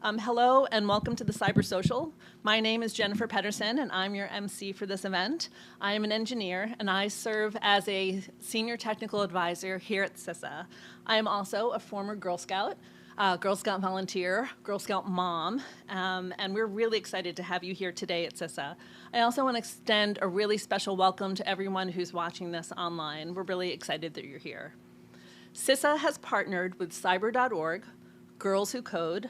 Hello and welcome to the Cyber Social. My name is Jennifer Pedersen and I'm your MC for this event. I am an engineer and I serve as a senior technical advisor here at CISA. I am also a former Girl Scout volunteer, Girl Scout mom, and we're really excited to have you here today at CISA. I also want to extend a really special welcome to everyone who's watching this online. We're really excited that you're here. CISA has partnered with cyber.org, Girls Who Code,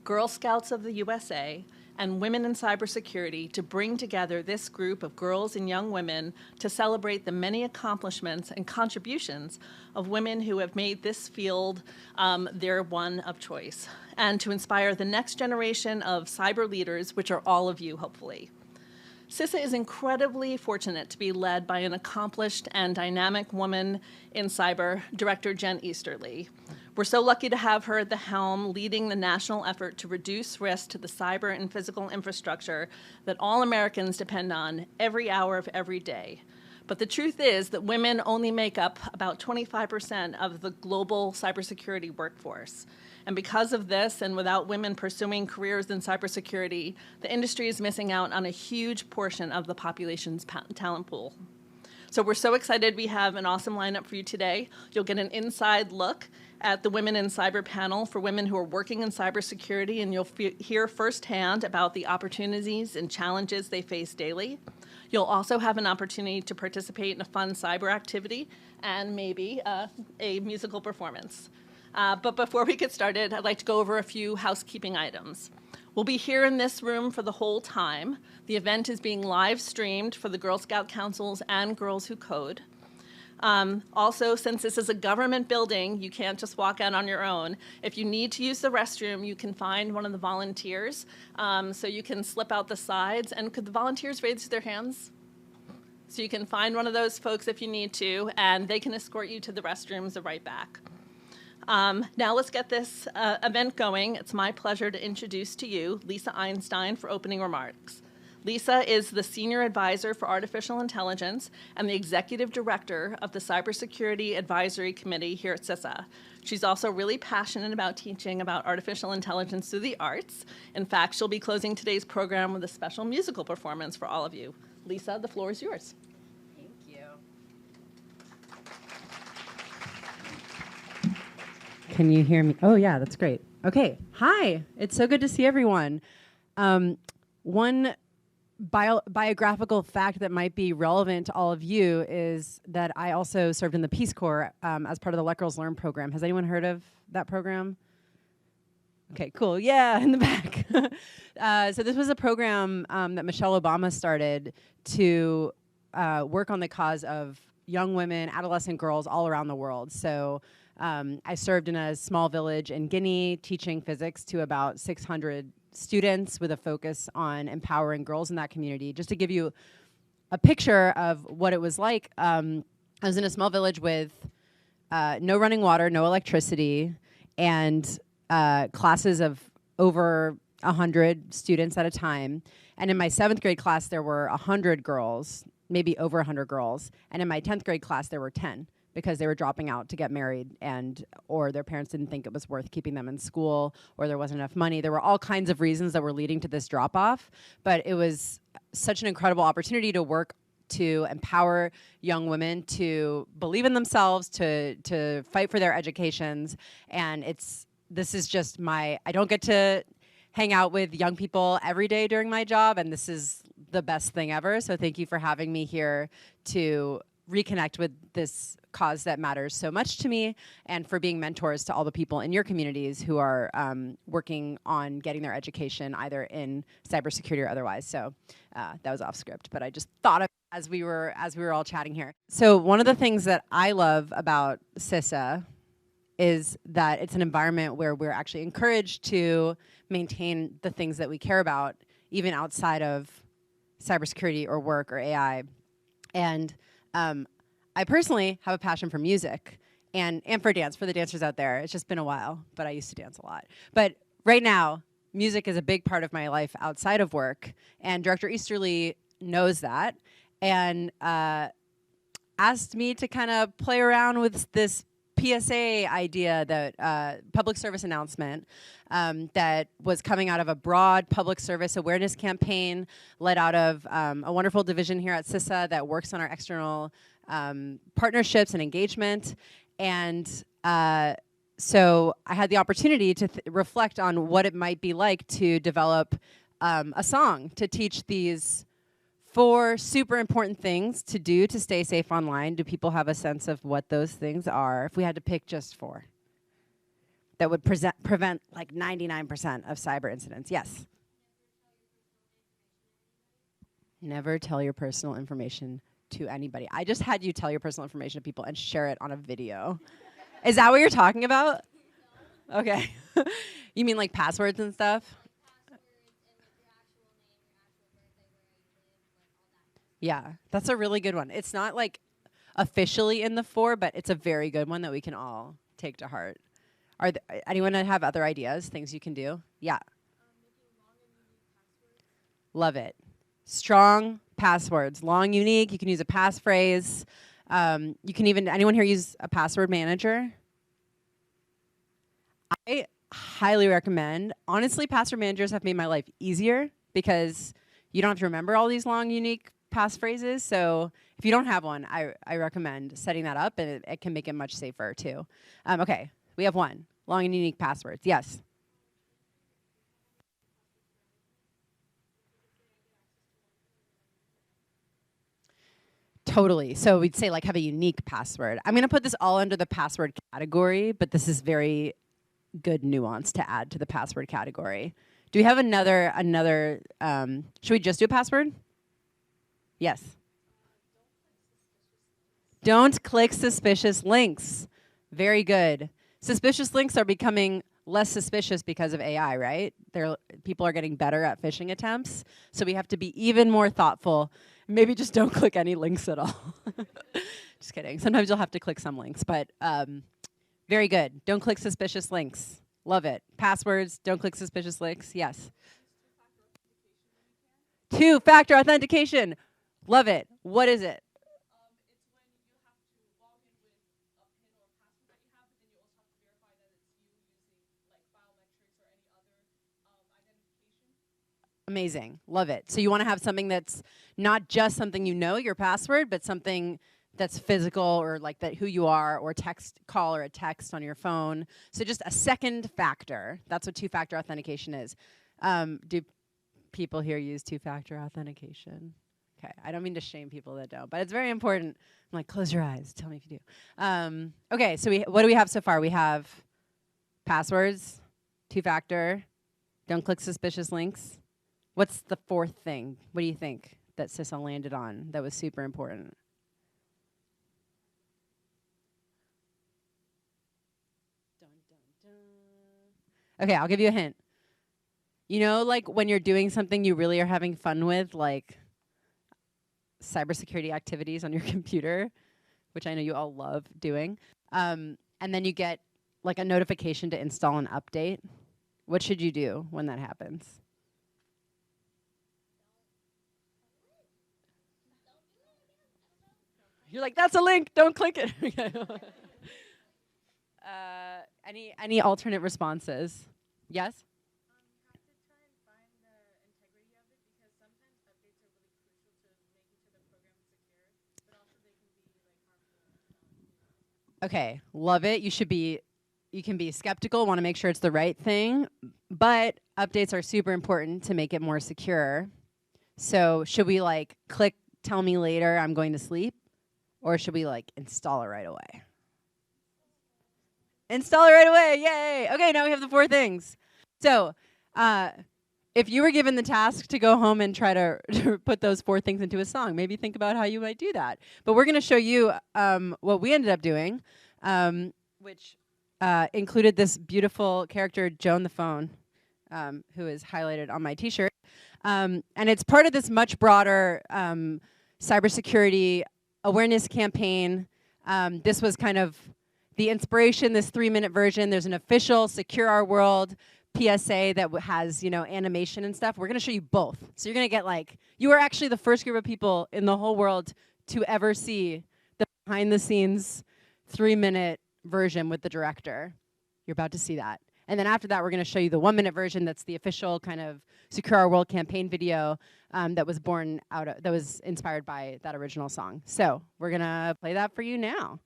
Girl Scouts of the USA, and Women in Cybersecurity to bring together this group of girls and young women to celebrate the many accomplishments and contributions of women who have made this field their one of choice, and to inspire the next generation of cyber leaders, which are all of you, hopefully. CISA is incredibly fortunate to be led by an accomplished and dynamic woman in cyber, Director Jen Easterly. We're so lucky to have her at the helm, leading the national effort to reduce risk to the cyber and physical infrastructure that all Americans depend on every hour of every day. But the truth is that women only make up about 25% of the global cybersecurity workforce. And because of this, and without women pursuing careers in cybersecurity, the industry is missing out on a huge portion of the population's talent pool. So we're so excited we have an awesome lineup for you today. You'll get an inside look at the Women in Cyber panel for women who are working in cybersecurity, and you'll hear firsthand about the opportunities and challenges they face daily. You'll also have an opportunity to participate in a fun cyber activity and maybe a musical performance. But before we get started, I'd like to go over a few housekeeping items. We'll be here in this room for the whole time. The event is being live streamed for the Girl Scout Councils and Girls Who Code. Also, since this is a government building, you can't just walk out on your own. If you need to use the restroom, you can find one of the volunteers. So you can slip out the sides. And could the volunteers raise their hands? So you can find one of those folks if you need to, and they can escort you to the restrooms right back. Now let's get this event going. It's my pleasure to introduce to you Lisa Einstein for opening remarks. Lisa is the Senior Advisor for Artificial Intelligence and the Executive Director of the Cybersecurity Advisory Committee here at CISA. She's also really passionate about teaching about artificial intelligence through the arts. In fact, she'll be closing today's program with a special musical performance for all of you. Lisa, the floor is yours. Thank you. Can you hear me? Oh, yeah, that's great. Okay. Hi. It's so good to see everyone. One biographical fact that might be relevant to all of you is that I also served in the Peace Corps as part of the Let Girls Learn program. Has anyone heard of that program? Okay, cool. Yeah, in the back. So this was a program that Michelle Obama started to work on the cause of young women, adolescent girls all around the world. So I served in a small village in Guinea teaching physics to about 600 students with a focus on empowering girls in that community. Just to give you a picture of what it was like, I was in a small village with no running water, no electricity, and classes of over 100 students at a time. And in my 7th grade class, there were 100 girls, maybe over 100 girls. And in my 10th grade class, there were 10. Because they were dropping out to get married or their parents didn't think it was worth keeping them in school, or there wasn't enough money. There were all kinds of reasons that were leading to this drop-off, but it was such an incredible opportunity to work to empower young women to believe in themselves, to fight for their educations, and this is just I don't get to hang out with young people every day during my job, and this is the best thing ever, so thank you for having me here to reconnect with this cause that matters so much to me, and for being mentors to all the people in your communities who are working on getting their education either in cybersecurity or otherwise. So that was off script, but I just thought of it as we were all chatting here. So one of the things that I love about CISA is that it's an environment where we're actually encouraged to maintain the things that we care about, even outside of cybersecurity or work or AI. And I personally have a passion for music and for dance, for the dancers out there. It's just been a while, but I used to dance a lot. But right now, music is a big part of my life outside of work, and Director Easterly knows that, and asked me to kind of play around with this PSA idea, that public service announcement that was coming out of a broad public service awareness campaign led out of a wonderful division here at CISA that works on our external partnerships and engagement. And so I had the opportunity to reflect on what it might be like to develop a song to teach these 4 super important things to do to stay safe online. Do people have a sense of what those things are? If we had to pick just 4 that would prevent like 99% of cyber incidents. Yes? Never tell your personal information to anybody. I just had you tell your personal information to people and share it on a video. Is that what you're talking about? Okay. You mean like passwords and stuff? Yeah, that's a really good one. It's not like officially in the 4, but it's a very good one that we can all take to heart. Anyone have other ideas, things you can do? Yeah. Love it. Strong passwords, long, unique. You can use a passphrase. You can even, anyone here use a password manager? I highly recommend. Honestly, password managers have made my life easier because you don't have to remember all these long, unique passphrases. So if you don't have one, I recommend setting that up, and it can make it much safer too. Okay, we have 1. Long and unique passwords. Yes? Totally. So we'd say like have a unique password. I'm going to put this all under the password category, but this is very good nuance to add to the password category. Do we have another, should we just do a password? Yes. Don't click suspicious links. Very good. Suspicious links are becoming less suspicious because of AI, right? People are getting better at phishing attempts, so we have to be even more thoughtful. Maybe just don't click any links at all. Just kidding. Sometimes you'll have to click some links, but very good. Don't click suspicious links. Love it. Passwords, don't click suspicious links. Yes. 2-factor authentication. Love it. What is it? Amazing. Love it. So you want to have something that's not just something you know, your password, but something that's physical, or like that who you are, or text call or a text on your phone. So just a second factor. That's what 2-factor authentication is. Do people here use 2-factor authentication? Okay. I don't mean to shame people that don't, but it's very important. I'm like, close your eyes. Tell me if you do. Okay. So what do we have so far? We have passwords, 2-factor, don't click suspicious links. What's the 4th thing? What do you think that CISA landed on that was super important? Dun, dun, dun. Okay, I'll give you a hint. You know, like when you're doing something you really are having fun with, like cybersecurity activities on your computer, which I know you all love doing, and then you get like a notification to install an update. What should you do when that happens? You're like, that's a link, don't click it. Any alternate responses? Yes? Okay, love it. You can be skeptical, want to make sure it's the right thing, but updates are super important to make it more secure. So should we like click tell me later, I'm going to sleep? Or should we like install it right away? Install it right away, yay! Okay, now we have the 4 things. So if you were given the task to go home and try to put those 4 things into a song, maybe think about how you might do that. But we're gonna show you what we ended up doing, which included this beautiful character, Joan the Phone, who is highlighted on my t-shirt. And it's part of this much broader cybersecurity awareness campaign. This was kind of the inspiration, this 3-minute version. There's an official Secure Our World PSA that has, you know, animation and stuff. We're going to show you both. So you're going to get like, you are actually the first group of people in the whole world to ever see the behind the scenes 3-minute version with the director. You're about to see that. And then after that, we're going to show you the 1-minute version that's the official kind of Secure Our World campaign video that was inspired by that original song. So we're going to play that for you now.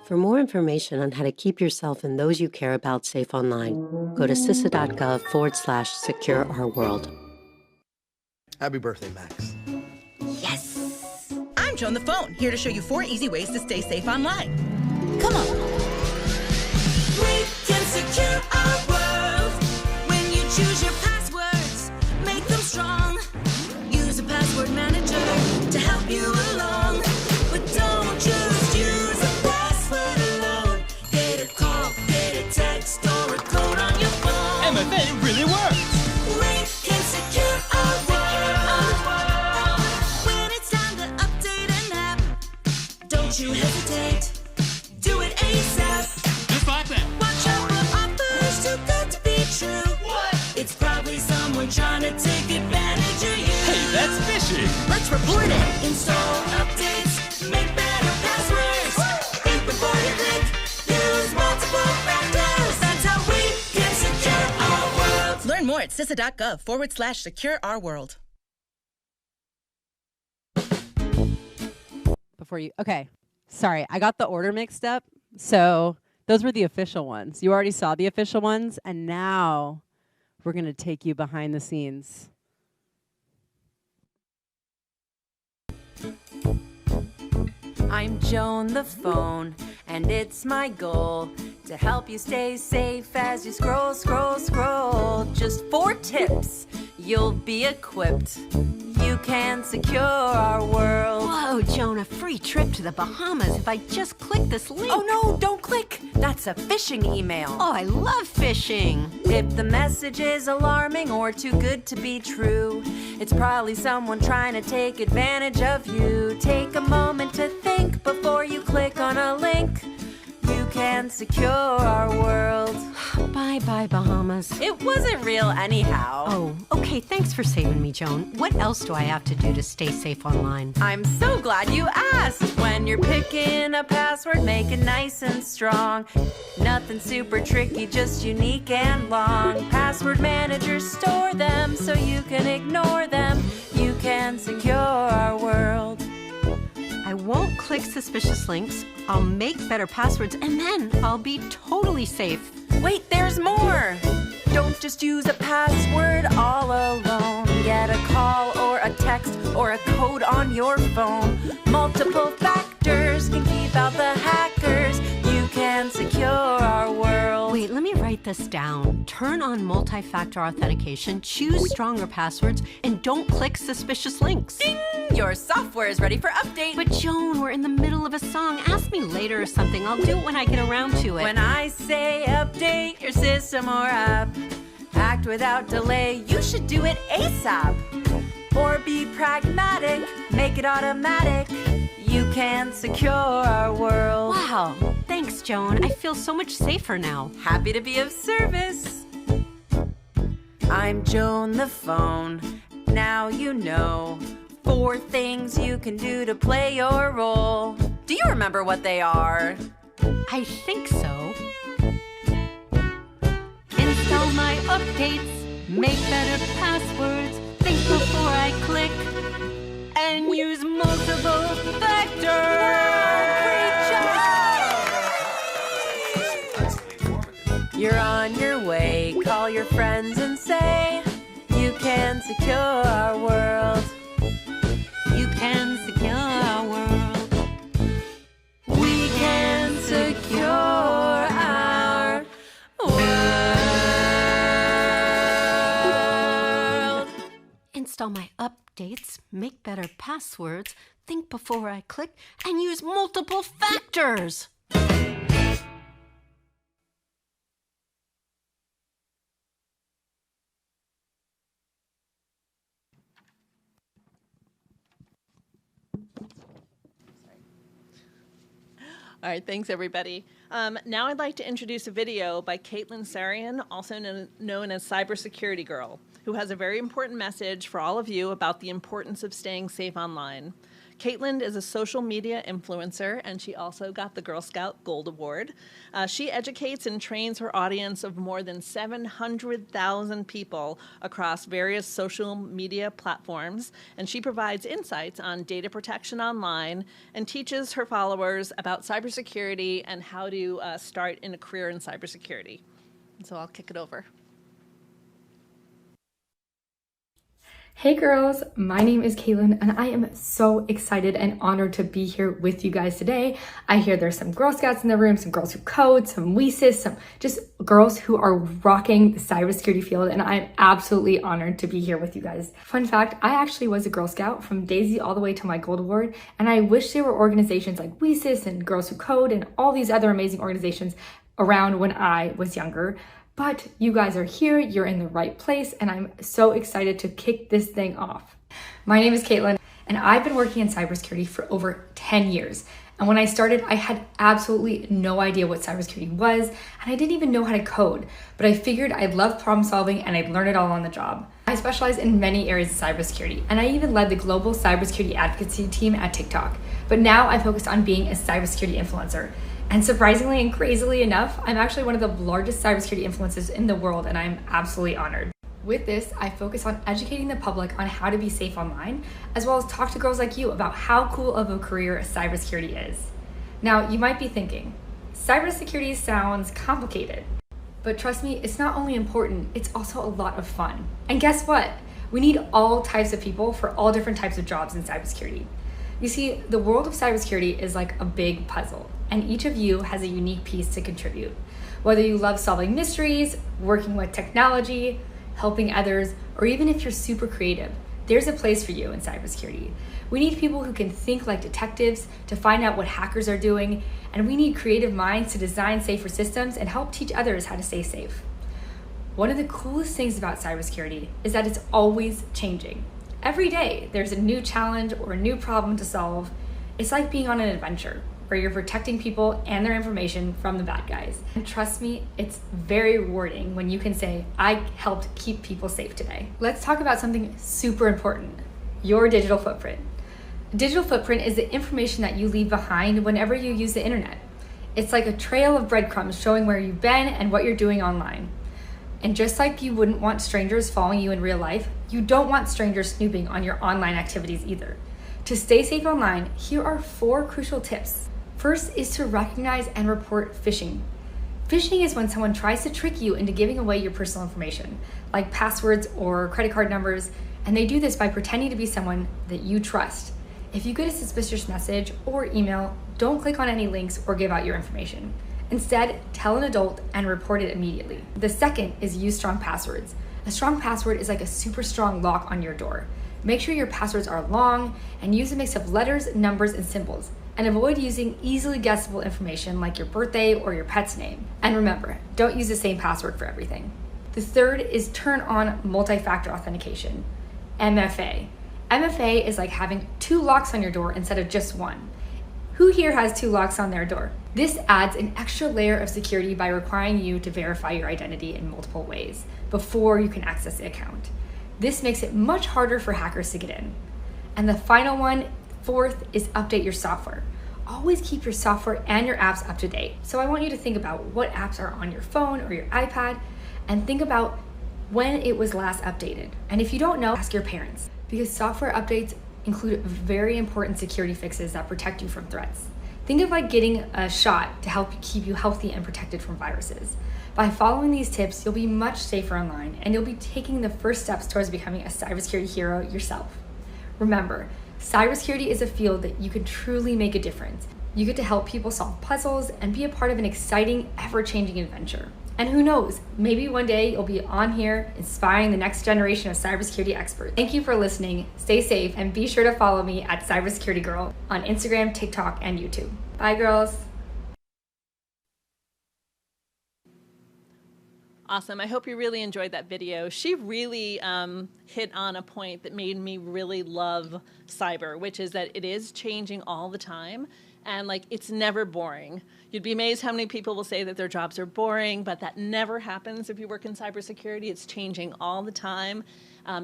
For more information on how to keep yourself and those you care about safe online, go to CISA.gov/secure our world. Happy birthday, Max. Yes! I'm Joan the Phone, here to show you 4 easy ways to stay safe online. Come on. We can secure our world when you choose your passwords. Make them strong. Use a password manager to help you along. But don't just use a password alone. Get a call, get a text, or a code on your phone. MFA really works! We can secure our world. When it's time to update an app, don't you hesitate. Do it ASAP. Just like that. Watch out for offers too good to be true. What? It's probably someone trying to take advantage of you. Hey, that's fishy. Let's report it. Install updates. Make better passwords. Think before you click. Use multiple factors. That's how we can secure our world. Learn more at CISA.gov/secure our world. Okay, sorry, I got the order mixed up. So those were the official ones. You already saw the official ones, and now we're going to take you behind the scenes. I'm Joan the Phone, and it's my goal to help you stay safe as you scroll, scroll, scroll. Just 4 tips, you'll be equipped. You can secure our world. Whoa, Joan, a free trip to the Bahamas if I just click this link. Oh no, don't click. That's a phishing email. Oh, I love fishing. If the message is alarming or too good to be true, it's probably someone trying to take advantage of you. Take a moment to think before you click on a link. You can secure our world. Bye-bye, Bahamas. It wasn't real anyhow. Oh, okay, thanks for saving me, Joan. What else do I have to do to stay safe online? I'm so glad you asked. When you're picking a password, make it nice and strong. Nothing super tricky, just unique and long. Password managers store them so you can ignore them. You can secure our world. I won't click suspicious links. I'll make better passwords, and then I'll be totally safe. Wait, there's more! Don't just use a password all alone. Get a call or a text or a code on your phone. Multiple factors can keep out the hackers. You can secure our world. Wait, let me write this down. Turn on multi-factor authentication, choose stronger passwords, and don't click suspicious links. Ding! Your software is ready for update. But Joan, we're in the middle of a song. Ask me later or something. I'll do it when I get around to it. When I say update your system or app, act without delay, you should do it ASAP. Or be pragmatic, make it automatic. You can secure our world. Wow, thanks, Joan. I feel so much safer now. Happy to be of service. I'm Joan the Phone. Now you know 4 things you can do to play your role. Do you remember what they are? I think so. Install my updates, make better passwords, think before I click, and use multiple factors. You're on your way, call your friends and say, you can can secure our world. You can secure our world. We can secure our world. Install my updates, make better passwords, think before I click, and use multiple factors. All right, thanks everybody. Now I'd like to introduce a video by Caitlin Sarian, also known as Cybersecurity Girl, who has a very important message for all of you about the importance of staying safe online. Caitlin is a social media influencer, and she also got the Girl Scout Gold Award. She educates and trains her audience of more than 700,000 people across various social media platforms, and she provides insights on data protection online and teaches her followers about cybersecurity and how to start in a career in cybersecurity. And so I'll kick it over. Hey girls, my name is Caitlin and I am so excited and honored to be here with you guys today. I hear there's some Girl Scouts in the room, some girls who code, some CISA, some just girls who are rocking the cybersecurity field, and I'm absolutely honored to be here with you guys. Fun fact, I actually was a Girl Scout from Daisy all the way to my Gold Award, and I wish there were organizations like CISA and Girls Who Code and all these other amazing organizations around when I was younger. But you guys are here, you're in the right place, and I'm so excited to kick this thing off. My name is Caitlin, and I've been working in cybersecurity for over 10 years. And when I started, I had absolutely no idea what cybersecurity was, and I didn't even know how to code. But I figured I'd love problem solving and I'd learn it all on the job. I specialize in many areas of cybersecurity, and I even led the global cybersecurity advocacy team at TikTok. But now I focus on being a cybersecurity influencer. And surprisingly and crazily enough, I'm actually one of the largest cybersecurity influencers in the world, and I'm absolutely honored. With this, I focus on educating the public on how to be safe online, as well as talk to girls like you about how cool of a career cybersecurity is. Now, you might be thinking, cybersecurity sounds complicated. But trust me, it's not only important, it's also a lot of fun. And guess what? We need all types of people for all different types of jobs in cybersecurity. You see, the world of cybersecurity is like a big puzzle, and each of you has a unique piece to contribute. Whether you love solving mysteries, working with technology, helping others, or even if you're super creative, there's a place for you in cybersecurity. We need people who can think like detectives to find out what hackers are doing, and we need creative minds to design safer systems and help teach others how to stay safe. One of the coolest things about cybersecurity is that it's always changing. Every day, there's a new challenge or a new problem to solve. It's like being on an adventure where you're protecting people and their information from the bad guys. And trust me, it's very rewarding when you can say, I helped keep people safe today. Let's talk about something super important, your digital footprint. A digital footprint is the information that you leave behind whenever you use the internet. It's like a trail of breadcrumbs showing where you've been and what you're doing online. And just like you wouldn't want strangers following you in real life, you don't want strangers snooping on your online activities either. To stay safe online, here are 4 crucial tips. First is to recognize and report phishing. Phishing is when someone tries to trick you into giving away your personal information, like passwords or credit card numbers, and they do this by pretending to be someone that you trust. If you get a suspicious message or email, don't click on any links or give out your information. Instead, tell an adult and report it immediately. The second is use strong passwords. A strong password is like a super strong lock on your door. Make sure your passwords are long and use a mix of letters, numbers, and symbols. And avoid using easily guessable information like your birthday or your pet's name. And remember, don't use the same password for everything. The third is turn on multi-factor authentication, MFA. MFA is like having 2 locks on your door instead of just one. Who here has 2 locks on their door? This adds an extra layer of security by requiring you to verify your identity in multiple ways before you can access the account. This makes it much harder for hackers to get in. And the final one, 4th, is update your software. Always keep your software and your apps up to date. So I want you to think about what apps are on your phone or your iPad, and think about when it was last updated. And if you don't know, ask your parents, because software updates include very important security fixes that protect you from threats. Think of like getting a shot to help keep you healthy and protected from viruses. By following these tips, you'll be much safer online and you'll be taking the first steps towards becoming a cybersecurity hero yourself. Remember, cybersecurity is a field that you can truly make a difference. You get to help people solve puzzles and be a part of an exciting, ever-changing adventure. And who knows, maybe one day you'll be on here inspiring the next generation of cybersecurity experts. Thank you for listening, stay safe, and be sure to follow me at Cybersecurity Girl on Instagram, TikTok, and YouTube. Bye, girls. Awesome. I hope you really enjoyed that video. She really hit on a point that made me really love cyber, which is that it is changing all the time. And like, it's never boring. You'd be amazed how many people will say that their jobs are boring, but that never happens if you work in cybersecurity. It's changing all the time.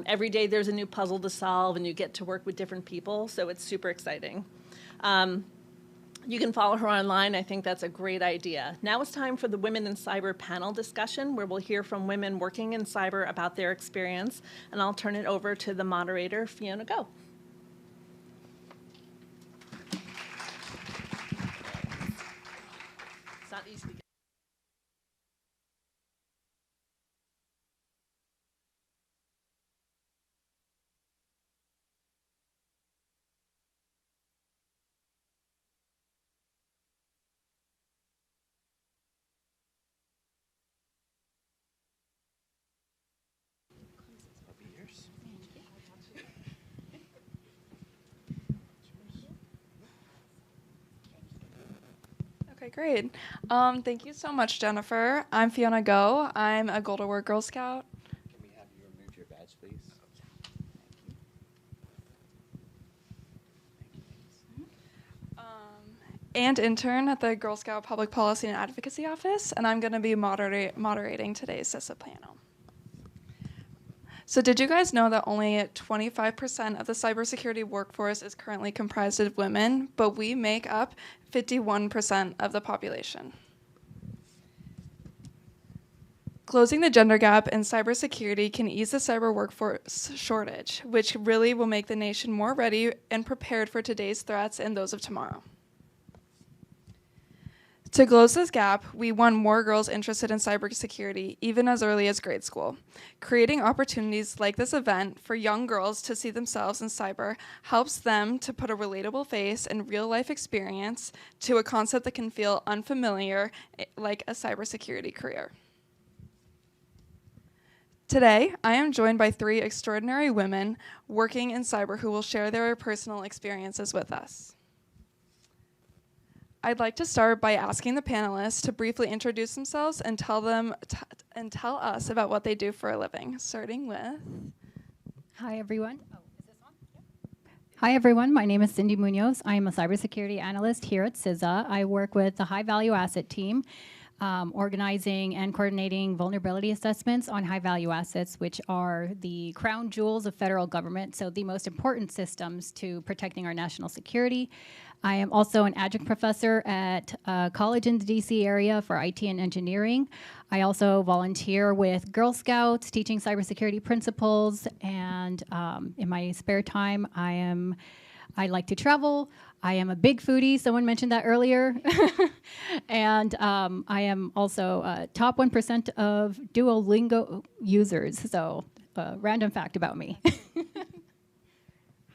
Every day there's a new puzzle to solve and you get to work with different people. So it's super exciting. You can follow her online. I think that's a great idea. Now it's time for the Women in Cyber panel discussion, where we'll hear from women working in cyber about their experience. And I'll turn it over to the moderator, Fiona Go. It's not easy to get. Okay, great. Thank you so much, Jennifer. I'm Fiona Go. I'm a Gold Award Girl Scout. Can we have you remove your badge, please? And intern at the Girl Scout Public Policy and Advocacy Office, and I'm going to be moderating today's CISA panel. So did you guys know that only 25% of the cybersecurity workforce is currently comprised of women, but we make up 51% of the population? Closing the gender gap in cybersecurity can ease the cyber workforce shortage, which really will make the nation more ready and prepared for today's threats and those of tomorrow. To close this gap, we want more girls interested in cybersecurity, even as early as grade school. Creating opportunities like this event for young girls to see themselves in cyber helps them to put a relatable face and real-life experience to a concept that can feel unfamiliar, like a cybersecurity career. Today, I am joined by 3 extraordinary women working in cyber who will share their personal experiences with us. I'd like to start by asking the panelists to briefly introduce themselves and tell us about what they do for a living, starting with... Hi, everyone. Oh, is this on? Yeah. Hi, everyone. My name is Cindy Munoz. I am a cybersecurity analyst here at CISA. I work with the high-value asset team, organizing and coordinating vulnerability assessments on high-value assets, which are the crown jewels of federal government, so the most important systems to protecting our national security. I am also an adjunct professor at a college in the DC area for IT and engineering. I also volunteer with Girl Scouts, teaching cybersecurity principles, and in my spare time, I like to travel. I am a big foodie, someone mentioned that earlier. And I am also top 1% of Duolingo users, so random fact about me.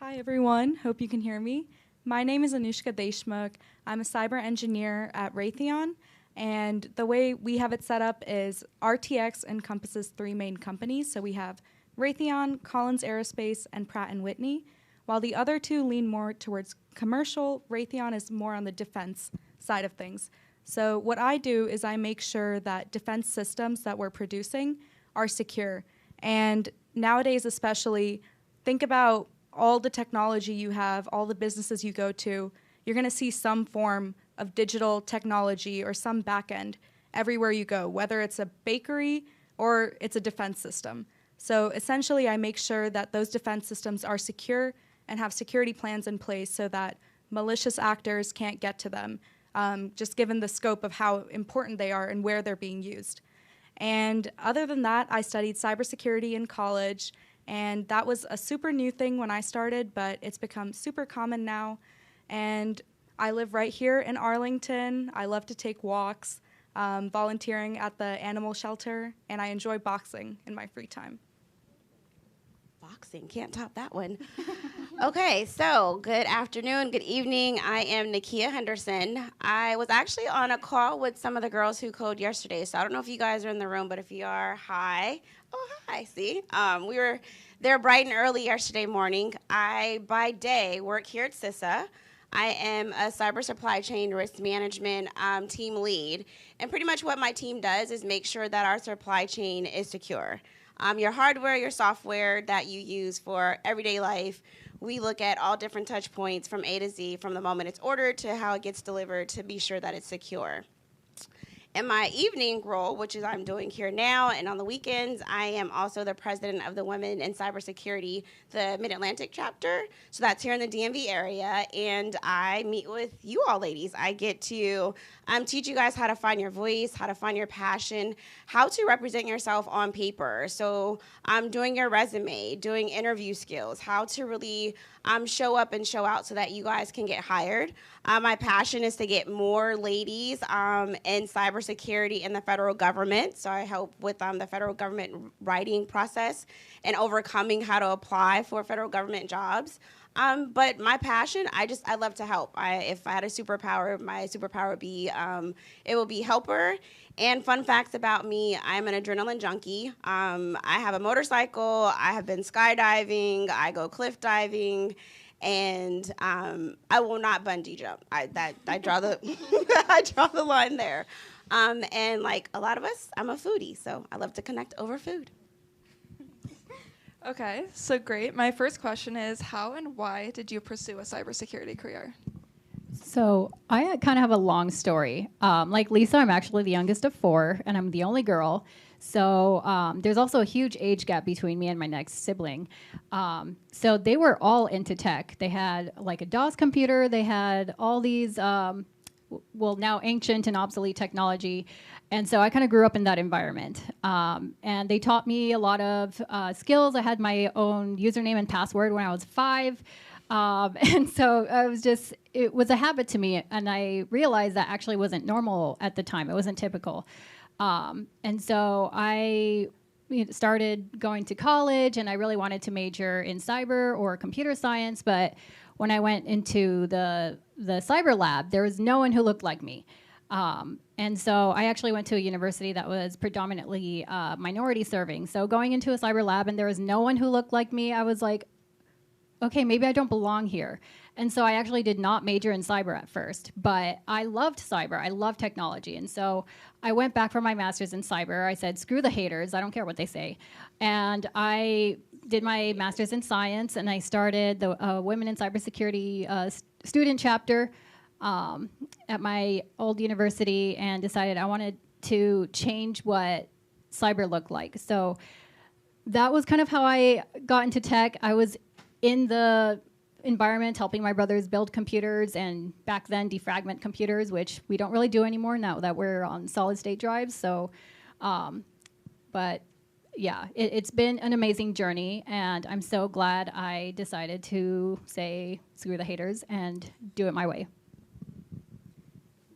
Hi everyone, hope you can hear me. My name is Anushka Deshmukh. I'm a cyber engineer at Raytheon, and the way we have it set up is RTX encompasses 3 main companies. So we have Raytheon, Collins Aerospace, and Pratt & Whitney. While the other 2 lean more towards commercial, Raytheon is more on the defense side of things. So what I do is I make sure that defense systems that we're producing are secure. And nowadays especially, think about all the technology you have, all the businesses you go to, you're going to see some form of digital technology or some backend everywhere you go, whether it's a bakery or it's a defense system. So essentially, I make sure that those defense systems are secure and have security plans in place so that malicious actors can't get to them, just given the scope of how important they are and where they're being used. And other than that, I studied cybersecurity in college, and that was a super new thing when I started, but it's become super common now. And I live right here in Arlington. I love to take walks. volunteering at the animal shelter, and I enjoy boxing in my free time. Boxing, can't top that one. Okay, so good afternoon, good evening. I am Nakia Henderson. I was actually on a call with some of the girls who code yesterday, so I don't know if you guys are in the room, but if you are, hi. Oh, hi, see? We were there bright and early yesterday morning. I, by day, work here at CISA. I am a cyber supply chain risk management team lead, and pretty much what my team does is make sure that our supply chain is secure. Your hardware, your software that you use for everyday life, we look at all different touch points from A to Z, from the moment it's ordered to how it gets delivered to be sure that it's secure. In my evening role, which is I'm doing here now, and on the weekends, I am also the president of the Women in Cybersecurity, the Mid-Atlantic chapter. So that's here in the DMV area, and I meet with you all ladies. I get to teach you guys how to find your voice, how to find your passion, how to represent yourself on paper. So I'm doing your resume, doing interview skills, how to really show up and show out so that you guys can get hired. My passion is to get more ladies in cybersecurity in the federal government. So I help with the federal government writing process and overcoming how to apply for federal government jobs. But my passion, I love to help. If I had a superpower, my superpower would be, it will be helper. And fun facts about me, I'm an adrenaline junkie. I have a motorcycle, I have been skydiving, I go cliff diving, and I will not bungee jump. I draw the I draw the line there. And like a lot of us, I'm a foodie, so I love to connect over food. Okay, so great. My first question is, how and why did you pursue a cybersecurity career? So I kind of have a long story. Like Lisa, I'm actually the youngest of 4, and I'm the only girl. So there's also a huge age gap between me and my next sibling. So they were all into tech. They had like a DOS computer. They had all these, now ancient and obsolete technology. And so I kind of grew up in that environment. And they taught me a lot of skills. I had my own username and password when I was 5. And so it was a habit to me. And I realized that actually wasn't normal at the time. It wasn't typical. And so I started going to college, and I really wanted to major in cyber or computer science. But when I went into the cyber lab, there was no one who looked like me. And so I actually went to a university that was predominantly minority serving. So going into a cyber lab and there was no one who looked like me, I was like, okay, maybe I don't belong here. And so I actually did not major in cyber at first, but I loved cyber. I love technology. And so I went back for my master's in cyber. I said, screw the haters. I don't care what they say. And I did my master's in science, and I started the Women in Cybersecurity student chapter at my old university, and decided I wanted to change what cyber looked like. So that was kind of how I got into tech. I was in the environment helping my brothers build computers, and back then defragment computers, which we don't really do anymore now that we're on solid state drives. So, but yeah, it's been an amazing journey, and I'm so glad I decided to say screw the haters and do it my way.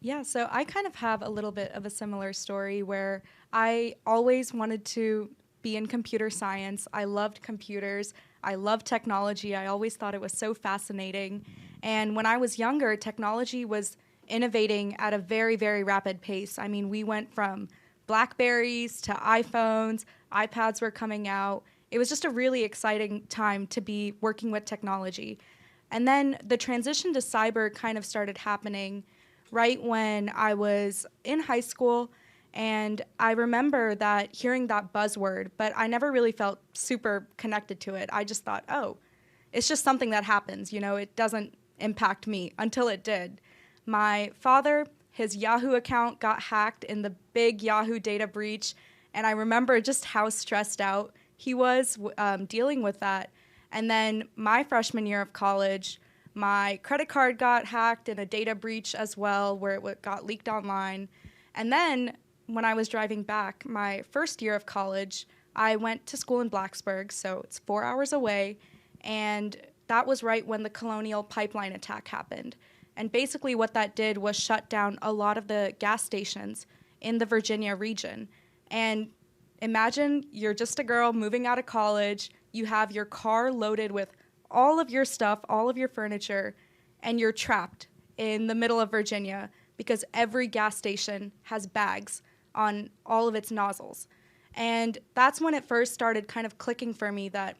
Yeah, so I kind of have a little bit of a similar story where I always wanted to be in computer science. I loved computers. I loved technology. I always thought it was so fascinating. And when I was younger, technology was innovating at a very, very rapid pace. I mean, we went from Blackberries to iPhones, iPads were coming out. It was just a really exciting time to be working with technology. And then the transition to cyber kind of started happening right when I was in high school. And I remember that hearing that buzzword, but I never really felt super connected to it. I just thought, oh, it's just something that happens. You know, it doesn't impact me, until it did. My father, his Yahoo account got hacked in the big Yahoo data breach. And I remember just how stressed out he was dealing with that. And then my freshman year of college, my credit card got hacked in a data breach as well, where it got leaked online. And then when I was driving back my first year of college, I went to school in Blacksburg, so it's 4 hours away, and that was right when the Colonial Pipeline attack happened. And basically what that did was shut down a lot of the gas stations in the Virginia region. And imagine you're just a girl moving out of college, you have your car loaded with all of your stuff, all of your furniture, and you're trapped in the middle of Virginia because every gas station has bags on all of its nozzles. And that's when it first started kind of clicking for me that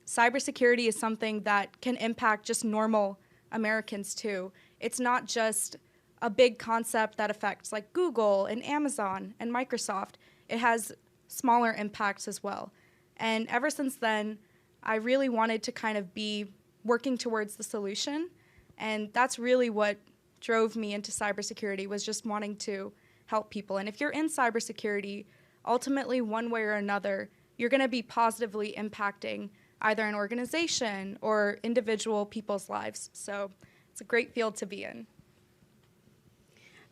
cybersecurity is something that can impact just normal Americans too. It's not just a big concept that affects like Google and Amazon and Microsoft. It has smaller impacts as well. And ever since then, I really wanted to kind of be working towards the solution. And that's really what drove me into cybersecurity, was just wanting to help people. And if you're in cybersecurity, ultimately, one way or another, you're going to be positively impacting either an organization or individual people's lives. So it's a great field to be in.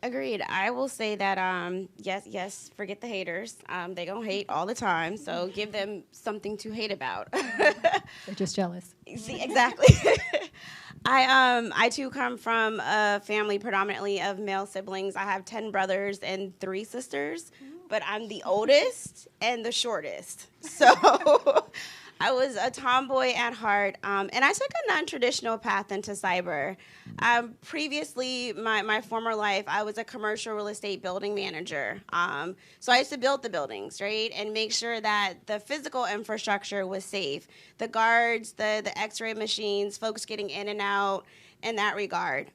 Agreed. I will say that, yes, forget the haters. They gonna hate all the time, so give them something to hate about. They're just jealous. See, exactly. I too come from a family predominantly of male siblings. I have 10 brothers and 3 sisters, but I'm the oldest and the shortest. So I was a tomboy at heart, and I took a non-traditional path into cyber. Previously, my former life, I was a commercial real estate building manager. So I used to build the buildings, right, and make sure that the physical infrastructure was safe. The guards, the x-ray machines, folks getting in and out in that regard.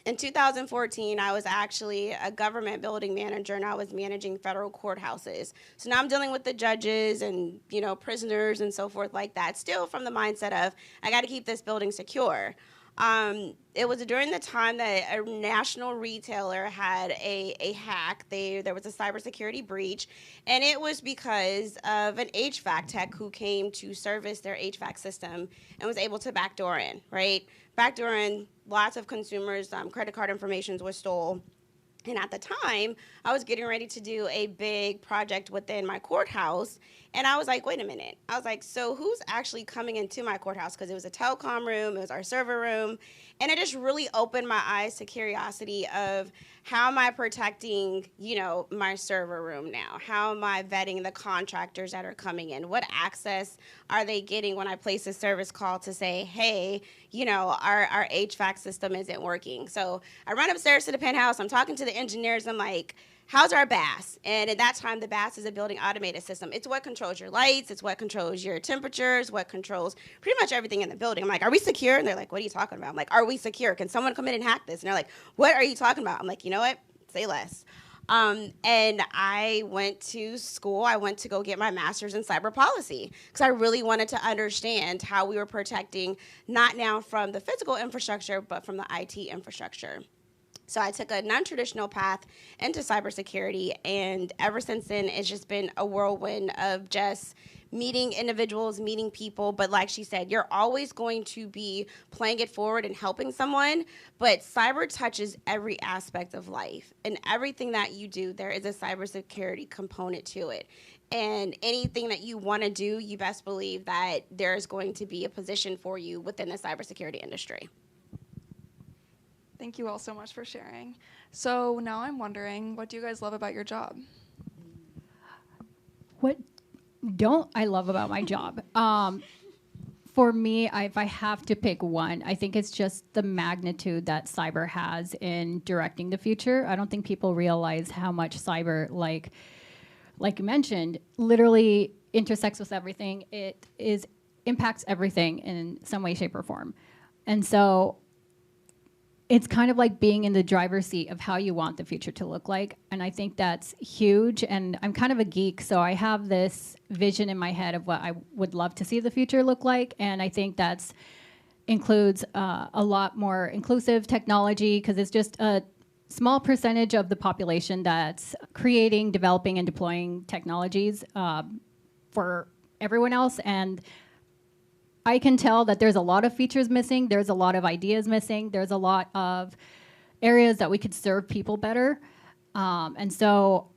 In 2014, I was actually a government building manager, and I was managing federal courthouses. So now I'm dealing with the judges and, prisoners and so forth like that, still from the mindset of, I got to keep this building secure. It was during the time that a national retailer had a hack. There was a cybersecurity breach, and it was because of an HVAC tech who came to service their HVAC system and was able to backdoor in, right? Backdoor in, lots of consumers' credit card information was stolen. And at the time, I was getting ready to do a big project within my courthouse. And I was like, wait a minute. I was like, so who's actually coming into my courthouse? Because it was a telecom room, it was our server room. And it just really opened my eyes to curiosity of how am I protecting, my server room now? How am I vetting the contractors that are coming in? What access are they getting when I place a service call to say, hey, our HVAC system isn't working? So I run upstairs to the penthouse. I'm talking to the engineers. I'm like, how's our BAS? And at that time, the BAS is a building automated system. It's what controls your lights. It's what controls your temperatures, what controls pretty much everything in the building. I'm like, are we secure? And they're like, what are you talking about? I'm like, are we secure? Can someone come in and hack this? And they're like, what are you talking about? I'm like, you know what? Say less. And I went to school. I went to go get my master's in cyber policy because I really wanted to understand how we were protecting not now from the physical infrastructure, but from the IT infrastructure. So I took a non-traditional path into cybersecurity, and ever since then, it's just been a whirlwind of just meeting individuals, meeting people. But like she said, you're always going to be playing it forward and helping someone, but cyber touches every aspect of life. And everything that you do, there is a cybersecurity component to it. And anything that you want to do, you best believe that there's going to be a position for you within the cybersecurity industry. Thank you all so much for sharing. So now I'm wondering, what do you guys love about your job? What don't I love about my job? For me, if I have to pick one, I think it's just the magnitude that cyber has in directing the future. I don't think people realize how much cyber, like you mentioned, literally intersects with everything. It impacts everything in some way, shape, or form. And so it's kind of like being in the driver's seat of how you want the future to look like. And I think that's huge. And I'm kind of a geek, so I have this vision in my head of what I would love to see the future look like. And I think that's includes a lot more inclusive technology, because it's just a small percentage of the population that's creating, developing, and deploying technologies for everyone else. And I can tell that there's a lot of features missing. There's a lot of ideas missing. There's a lot of areas that we could serve people better. And so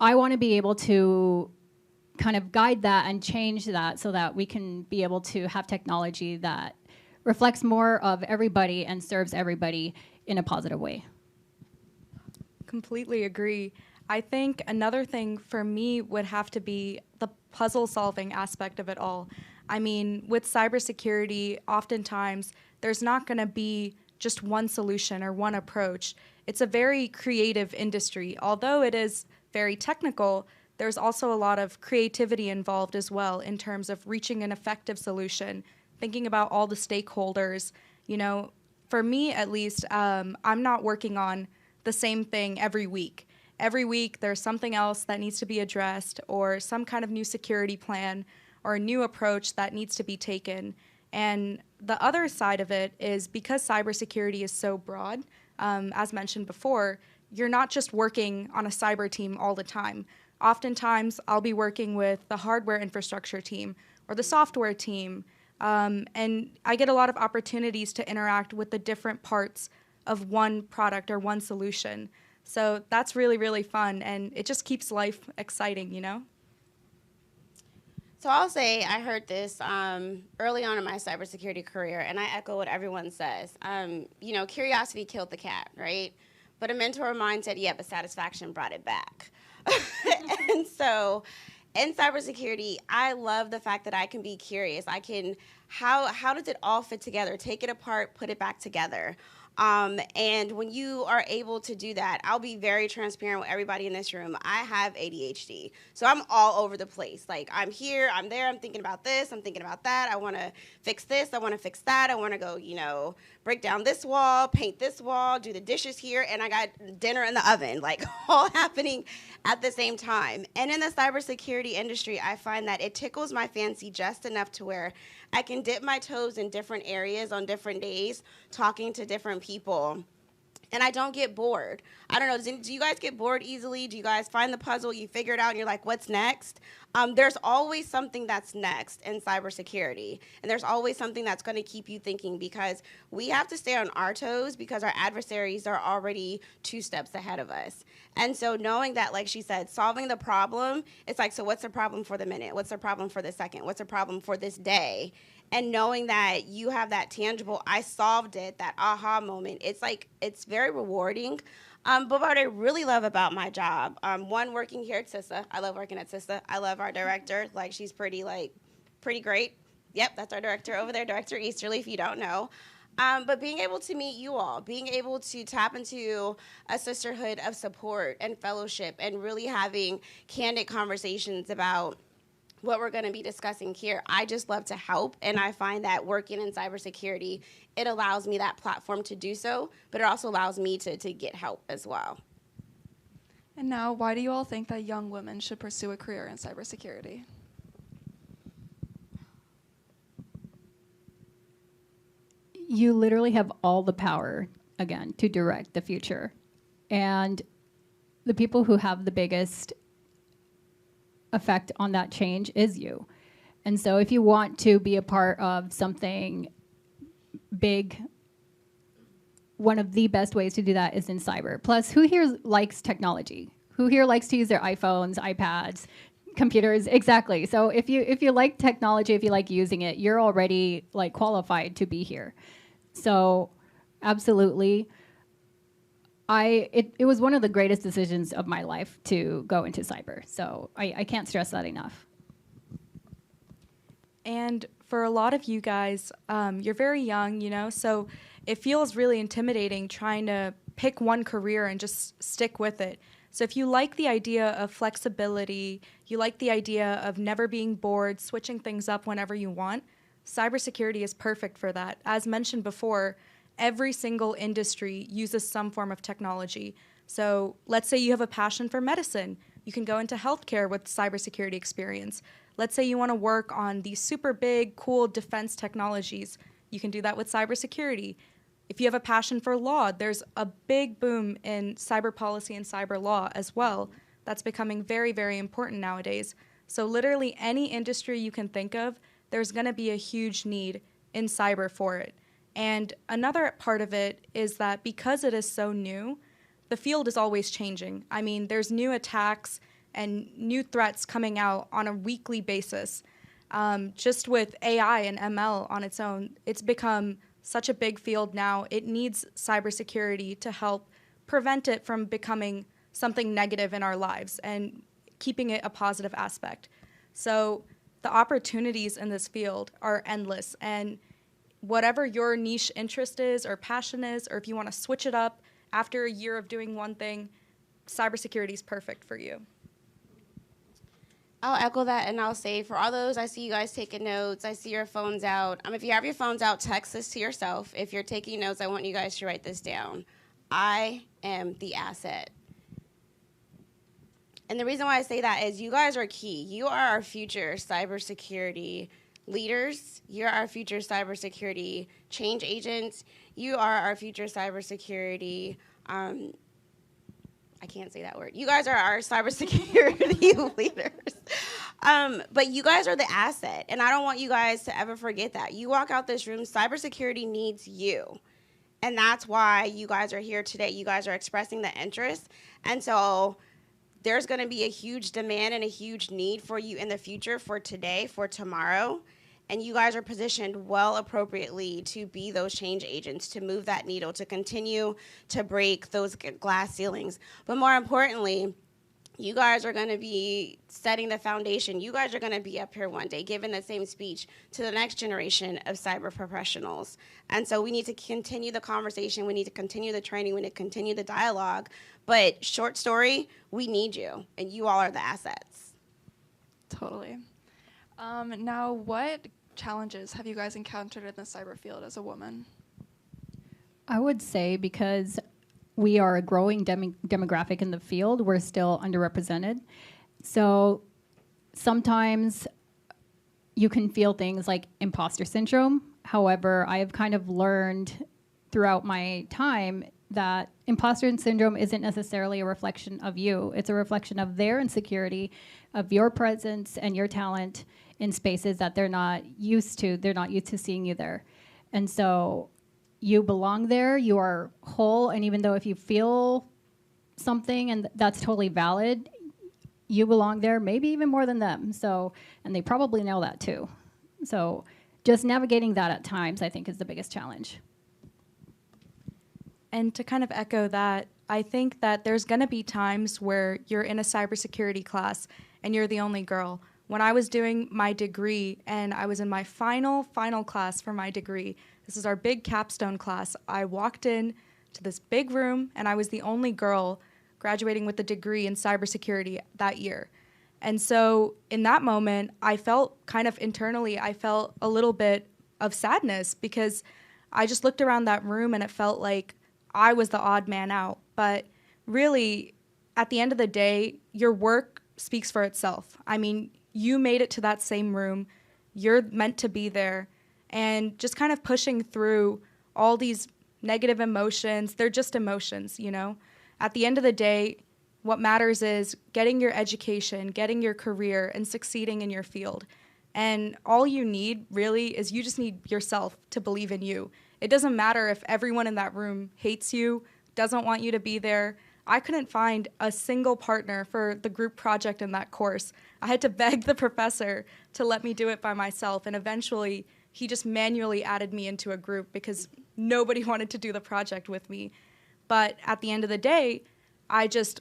I want to be able to kind of guide that and change that so that we can be able to have technology that reflects more of everybody and serves everybody in a positive way. Completely agree. I think another thing for me would have to be the puzzle solving aspect of it all. I mean, with cybersecurity, oftentimes there's not going to be just one solution or one approach. It's a very creative industry. Although it is very technical, there's also a lot of creativity involved as well in terms of reaching an effective solution, thinking about all the stakeholders. You know, for me at least, I'm not working on the same thing every week. Every week there's something else that needs to be addressed, or some kind of new security plan or a new approach that needs to be taken. And the other side of it is, because cybersecurity is so broad, as mentioned before, you're not just working on a cyber team all the time. Oftentimes, I'll be working with the hardware infrastructure team or the software team, and I get a lot of opportunities to interact with the different parts of one product or one solution. So that's really, really fun, and it just keeps life exciting, you know? So I'll say I heard this early on in my cybersecurity career, and I echo what everyone says. You know, curiosity killed the cat, right? But a mentor of mine said, yeah, but satisfaction brought it back. And so in cybersecurity, I love the fact that I can be curious. I can, how does it all fit together? Take it apart, put it back together. And when you are able to do that, I'll be very transparent with everybody in this room. I have ADHD, so I'm all over the place. Like, I'm here, I'm there, I'm thinking about this, I'm thinking about that. I want to fix this, I want to fix that. I want to go, you know, break down this wall, paint this wall, do the dishes here, and I got dinner in the oven, like all happening at the same time. And in the cybersecurity industry, I find that it tickles my fancy just enough to where I can dip my toes in different areas on different days, talking to different people, and I don't get bored. I don't know, do you guys get bored easily? Do you guys find the puzzle, you figure it out, and you're like, what's next? There's always something that's next in cybersecurity, and there's always something that's going to keep you thinking, because we have to stay on our toes because our adversaries are already 2 steps ahead of us. And so knowing that, like she said, solving the problem, it's like, so what's the problem for the minute? What's the problem for the second? What's the problem for this day? And knowing that you have that tangible, I solved it, that aha moment, it's like, it's very rewarding. But what I really love about my job, one, working here at CISA. I love working at CISA. I love our director. Like, she's pretty great. Yep, that's our director over there, Director Easterly, if you don't know. But being able to meet you all, being able to tap into a sisterhood of support and fellowship, and really having candid conversations about what we're going to be discussing here. I just love to help, and I find that working in cybersecurity, it allows me that platform to do so, but it also allows me to get help as well. And now, why do you all think that young women should pursue a career in cybersecurity? You literally have all the power, again, to direct the future. And the people who have the biggest effect on that change is you. And so if you want to be a part of something big, one of the best ways to do that is in cyber. Plus, who here likes technology? Who here likes to use their iPhones, iPads, computers? Exactly. So if you like technology, if you like using it, you're already like qualified to be here. So absolutely. It was one of the greatest decisions of my life to go into cyber. So I can't stress that enough. And for a lot of you guys, you're very young, you know, so it feels really intimidating trying to pick one career and just stick with it. So if you like the idea of flexibility, you like the idea of never being bored, switching things up whenever you want, cybersecurity is perfect for that. As mentioned before, every single industry uses some form of technology. So let's say you have a passion for medicine. You can go into healthcare with cybersecurity experience. Let's say you want to work on these super big, cool defense technologies. You can do that with cybersecurity. If you have a passion for law, there's a big boom in cyber policy and cyber law as well. That's becoming very, very important nowadays. So literally any industry you can think of, there's going to be a huge need in cyber for it. And another part of it is that because it is so new, the field is always changing. I mean, there's new attacks and new threats coming out on a weekly basis. Just with AI and ML on its own, it's become such a big field now. It needs cybersecurity to help prevent it from becoming something negative in our lives and keeping it a positive aspect. So the opportunities in this field are endless, and whatever your niche interest is or passion is, or if you want to switch it up after a year of doing one thing, cybersecurity is perfect for you. I'll echo that, and I'll say for all those, I see you guys taking notes. I see your phones out. If you have your phones out, text this to yourself. If you're taking notes, I want you guys to write this down. I am the asset. And the reason why I say that is you guys are key. You are our future cybersecurity leaders. You're our future cybersecurity change agents. You are our future cybersecurity, I can't say that word. You guys are our cybersecurity leaders. But you guys are the asset, and I don't want you guys to ever forget that. You walk out this room, cybersecurity needs you. And that's why you guys are here today. You guys are expressing the interest. And so there's going to be a huge demand and a huge need for you in the future, for today, for tomorrow. And you guys are positioned well appropriately to be those change agents, to move that needle, to continue to break those glass ceilings. But more importantly, you guys are going to be setting the foundation. You guys are going to be up here one day giving the same speech to the next generation of cyber professionals. And so we need to continue the conversation. We need to continue the training. We need to continue the dialogue. But short story, we need you, and you all are the assets. Totally. Now, what challenges have you guys encountered in the cyber field as a woman? I would say because we are a growing demographic in the field, we're still underrepresented. So sometimes you can feel things like imposter syndrome. However, I have kind of learned throughout my time that imposter syndrome isn't necessarily a reflection of you. It's a reflection of their insecurity, of your presence and your talent in spaces that they're not used to. They're not used to seeing you there. And so you belong there, you are whole, and even though if you feel something, and that's totally valid, you belong there, maybe even more than them. So, and they probably know that too. So just navigating that at times, I think, is the biggest challenge. And to kind of echo that, I think that there's going to be times where you're in a cybersecurity class and you're the only girl. When I was doing my degree and I was in my final class for my degree, this is our big capstone class, I walked in to this big room and I was the only girl graduating with a degree in cybersecurity that year. And so in that moment, I felt kind of internally, I felt a little bit of sadness because I just looked around that room and it felt like I was the odd man out. But really, at the end of the day, your work speaks for itself. I mean, you made it to that same room. You're meant to be there. And just kind of pushing through all these negative emotions, they're just emotions, you know? At the end of the day, what matters is getting your education, getting your career, and succeeding in your field. And all you need, really, is you just need yourself to believe in you. It doesn't matter if everyone in that room hates you, doesn't want you to be there. I couldn't find a single partner for the group project in that course. I had to beg the professor to let me do it by myself, and eventually he just manually added me into a group because nobody wanted to do the project with me. But at the end of the day, I just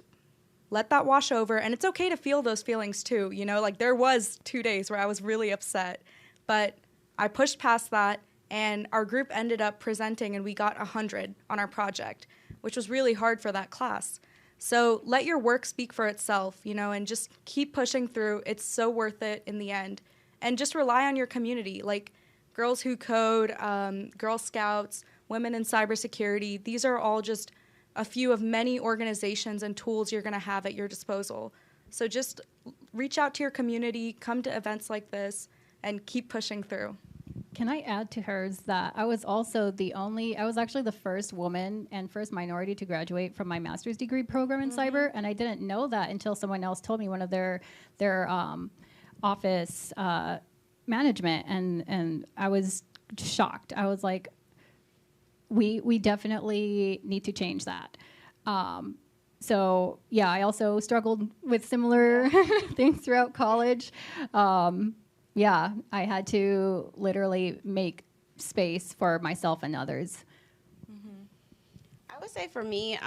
let that wash over, and it's okay to feel those feelings too, you know? Like, there was 2 days where I was really upset, but I pushed past that, and our group ended up presenting, and we got 100 on our project, which was really hard for that class. So let your work speak for itself, you know, and just keep pushing through. It's so worth it in the end. And just rely on your community, like Girls Who Code, Girl Scouts, Women in Cybersecurity. These are all just a few of many organizations and tools you're going to have at your disposal. So just reach out to your community, come to events like this, and keep pushing through. Can I add to hers that I was also I was actually the first woman and first minority to graduate from my master's degree program in cyber, and I didn't know that until someone else told me, one of their office management, and I was shocked. I was like, we definitely need to change that. So yeah, I also struggled with similar things throughout college. Yeah, I had to literally make space for myself and others. would say for me,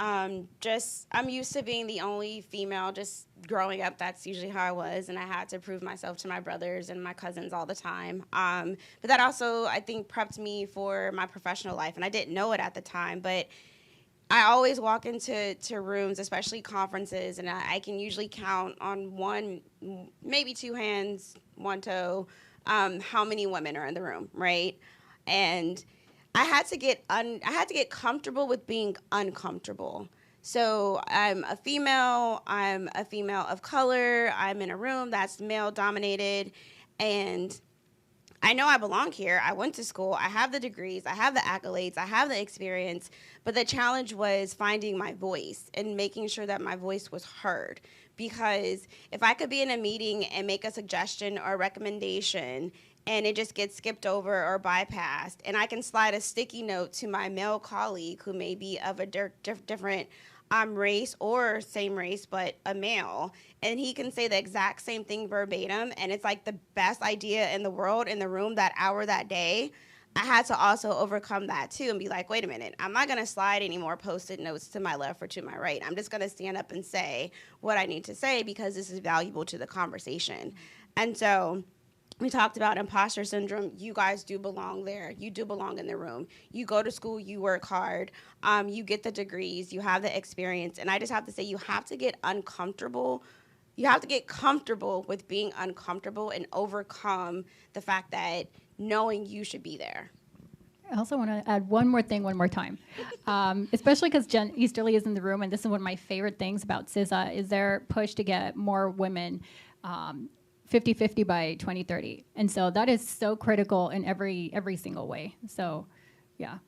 just I'm used to being the only female. Just growing up, that's usually how I was, and I had to prove myself to my brothers and my cousins all the time. But that also, I think, prepped me for my professional life, and I didn't know it at the time, but I always walk into rooms, especially conferences, and I can usually count on one, maybe two hands, one toe, how many women are in the room, right? And I had to get comfortable with being uncomfortable. So I'm a female of color, I'm in a room that's male dominated, and I know I belong here. I went to school. I have the degrees. I have the accolades. I have the experience. But the challenge was finding my voice and making sure that my voice was heard. Because if I could be in a meeting and make a suggestion or a recommendation and it just gets skipped over or bypassed, and I can slide a sticky note to my male colleague who may be of a different race or same race, but a male, and he can say the exact same thing verbatim, and it's like the best idea in the world in the room that hour that day, I had to also overcome that too and be like, wait a minute, I'm not going to slide any more Post-it notes to my left or to my right. I'm just going to stand up and say what I need to say because this is valuable to the conversation. And so we talked about imposter syndrome. You guys do belong there. You do belong in the room. You go to school, you work hard, you get the degrees, you have the experience. And I just have to say, you have to get uncomfortable. You have to get comfortable with being uncomfortable and overcome the fact that knowing you should be there. I also want to add one more thing one more time, especially because Jen Easterly is in the room, and this is one of my favorite things about CISA is their push to get more women 50-50 by 2030. And so that is so critical in every single way. So, yeah.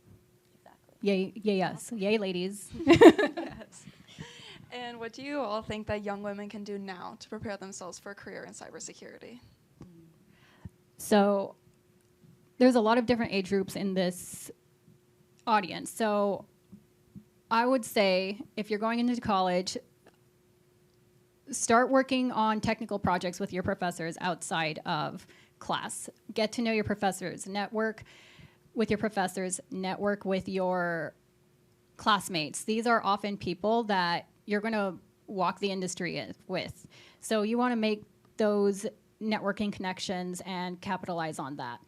Exactly. Yay, yes. Yay, ladies. Yes. And what do you all think that young women can do now to prepare themselves for a career in cybersecurity? So there's a lot of different age groups in this audience. So I would say if you're going into college, start working on technical projects with your professors outside of class. Get to know your professors. Network with your professors. Network with your classmates. These are often people that you're going to walk the industry with. So you want to make those networking connections and capitalize on that.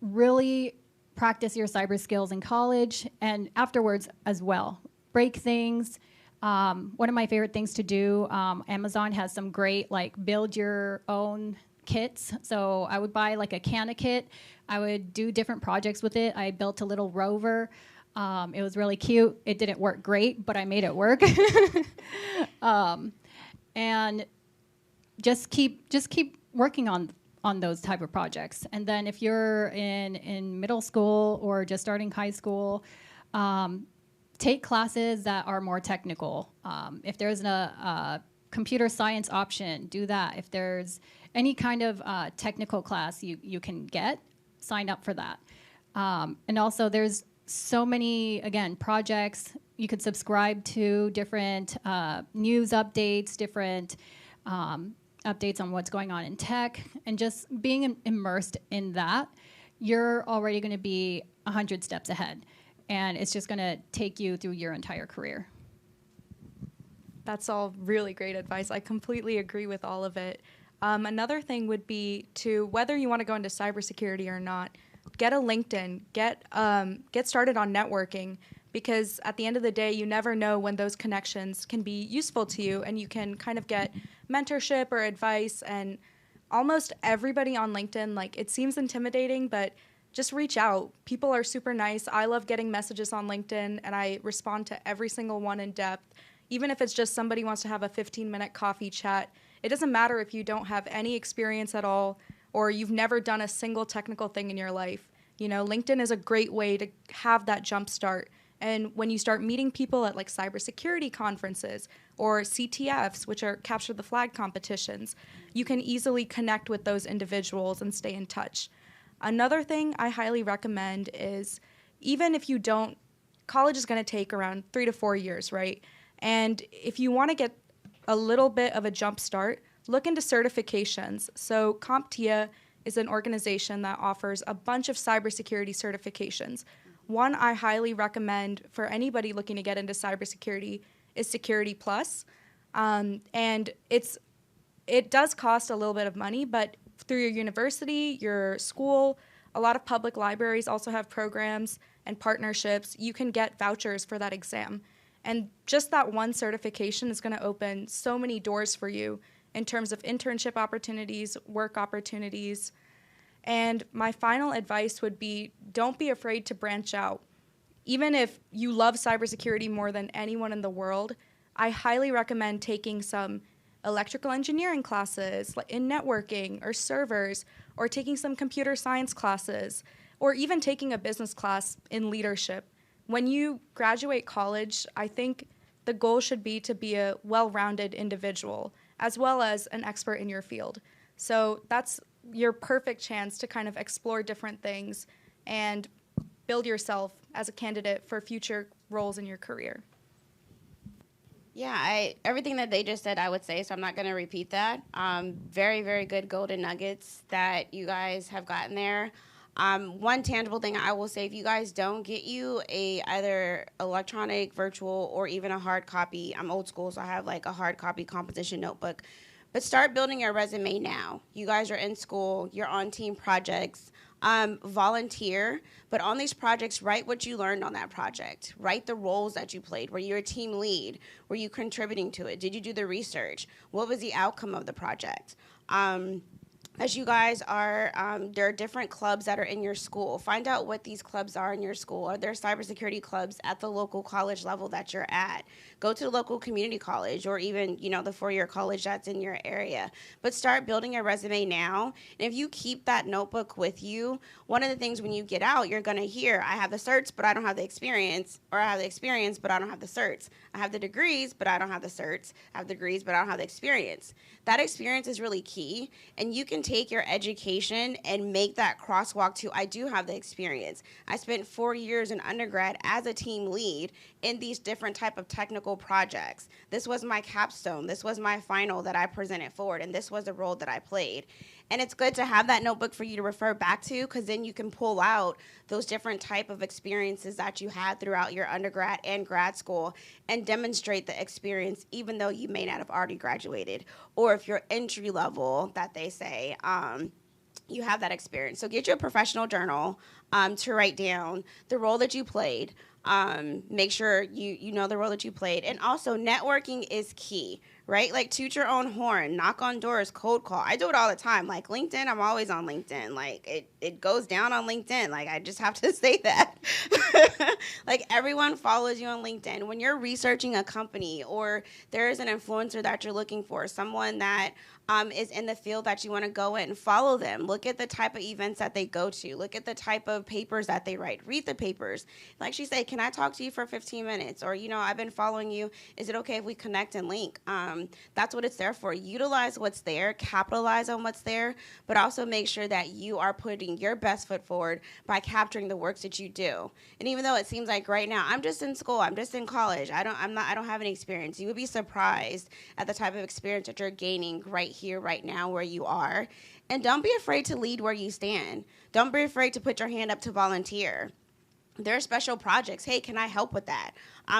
Really practice your cyber skills in college and afterwards as well. Break things. One of my favorite things to do, Amazon has some great build your own kits. So I would buy a Canna kit. I would do different projects with it. I built a little rover. It was really cute. It didn't work great, but I made it work. And just keep working on those type of projects. And then if you're in middle school or just starting high school, take classes that are more technical. If there's a computer science option, do that. If there's any kind of technical class you can get, sign up for that. And also there's so many, again, projects. You could subscribe to different news updates, different updates on what's going on in tech, and just being immersed in that, you're already going to be 100 steps ahead. And it's just going to take you through your entire career. That's all really great advice. I completely agree with all of it. Another thing would be to, whether you want to go into cybersecurity or not, get a LinkedIn, get started on networking, because at the end of the day, you never know when those connections can be useful to you, and you can kind of get mentorship or advice. And almost everybody on LinkedIn, it seems intimidating, but just reach out. People are super nice. I love getting messages on LinkedIn, and I respond to every single one in depth. Even if it's just somebody wants to have a 15-minute coffee chat, it doesn't matter if you don't have any experience at all or you've never done a single technical thing in your life. LinkedIn is a great way to have that jump start. And when you start meeting people at cybersecurity conferences or CTFs, which are capture the flag competitions, you can easily connect with those individuals and stay in touch. Another thing I highly recommend is, even if you don't, college is going to take around 3 to 4 years, right? And if you want to get a little bit of a jump start, look into certifications. So CompTIA is an organization that offers a bunch of cybersecurity certifications. one I highly recommend for anybody looking to get into cybersecurity is Security Plus. And it does cost a little bit of money, but through your university, your school, a lot of public libraries also have programs and partnerships. You can get vouchers for that exam. And just that one certification is going to open so many doors for you in terms of internship opportunities, work opportunities. And my final advice would be, don't be afraid to branch out. Even if you love cybersecurity more than anyone in the world, I highly recommend taking some electrical engineering classes in networking or servers, or taking some computer science classes, or even taking a business class in leadership. When you graduate college, I think the goal should be to be a well-rounded individual, as well as an expert in your field. So that's your perfect chance to kind of explore different things and build yourself as a candidate for future roles in your career. Yeah, everything that they just said, I would say, so I'm not going to repeat that. Very, very good golden nuggets that you guys have gotten there. One tangible thing I will say, if you guys don't get you a either electronic, virtual, or even a hard copy, I'm old school, so I have like a hard copy composition notebook, but start building your resume now. You guys are in school, you're on team projects. Volunteer, but on these projects, write what you learned on that project. Write the roles that you played. Were you a team lead? Were you contributing to it? Did you do the research? What was the outcome of the project? As you guys are, there are different clubs that are in your school. Find out what these clubs are in your school. Are there cybersecurity clubs at the local college level that you're at? Go to the local community college, or even, the four-year college that's in your area. But start building your resume now. And if you keep that notebook with you, one of the things when you get out, you're going to hear, I have the certs, but I don't have the experience, or I have the experience, but I don't have the certs. I have the degrees, but I don't have the certs. I have the degrees, but I don't have the experience. That experience is really key, and you can take your education and make that crosswalk to, I do have the experience. I spent 4 years in undergrad as a team lead in these different type of technical projects. This was my capstone. This was my final that I presented forward, and this was the role that I played. And it's good to have that notebook for you to refer back to, because then you can pull out those different type of experiences that you had throughout your undergrad and grad school and demonstrate the experience, even though you may not have already graduated. Or if you're entry level, that they say, you have that experience. So get you a professional journal to write down the role that you played. Make sure you know the role that you played. And also, networking is key, right? Like, toot your own horn, knock on doors, cold call. I do it all the time. Like, LinkedIn, I'm always on LinkedIn. Like, it goes down on LinkedIn. Like, I just have to say that. Like, everyone follows you on LinkedIn. When you're researching a company, or there's an influencer that you're looking for, someone that is in the field that you want to go in, follow them. Look at the type of events that they go to. Look at the type of papers that they write. Read the papers. Like she said, can I talk to you for 15 minutes? Or, I've been following you. Is it okay if we connect and link? That's what it's there for. Utilize what's there, capitalize on what's there, but also make sure that you are putting your best foot forward by capturing the works that you do. And even though it seems like right now, I'm just in school, I'm just in college, I don't have any experience. You would be surprised at the type of experience that you're gaining right here, right now, where you are. And don't be afraid to lead where you stand. Don't be afraid to put your hand up to volunteer. There are special projects. Hey, can I help with that?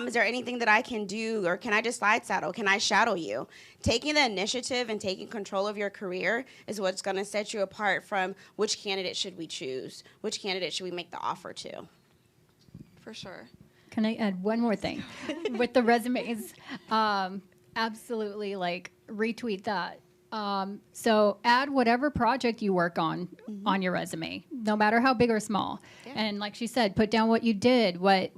Is there anything that I can do, or can I just slide saddle? Can I shadow you? Taking the initiative and taking control of your career is what's going to set you apart from which candidate should we choose? Which candidate should we make the offer to? For sure. Can I add one more thing? With the resumes, absolutely, retweet that. So add whatever project you work on your resume, no matter how big or small. Yeah. And like she said, put down what you did, what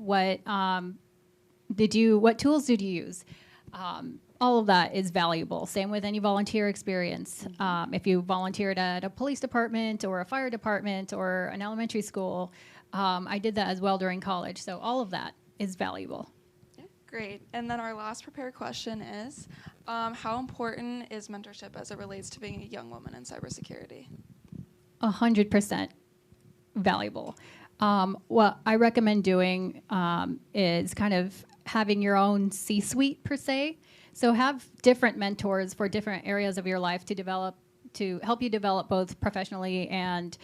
tools did you use? All of that is valuable. Same with any volunteer experience. If you volunteered at a police department or a fire department or an elementary school, I did that as well during college. So all of that is valuable. Great. And then our last prepared question is, how important is mentorship as it relates to being a young woman in cybersecurity? 100% valuable. What I recommend doing is kind of having your own C-suite per se. So have different mentors for different areas of your life to help you develop both professionally and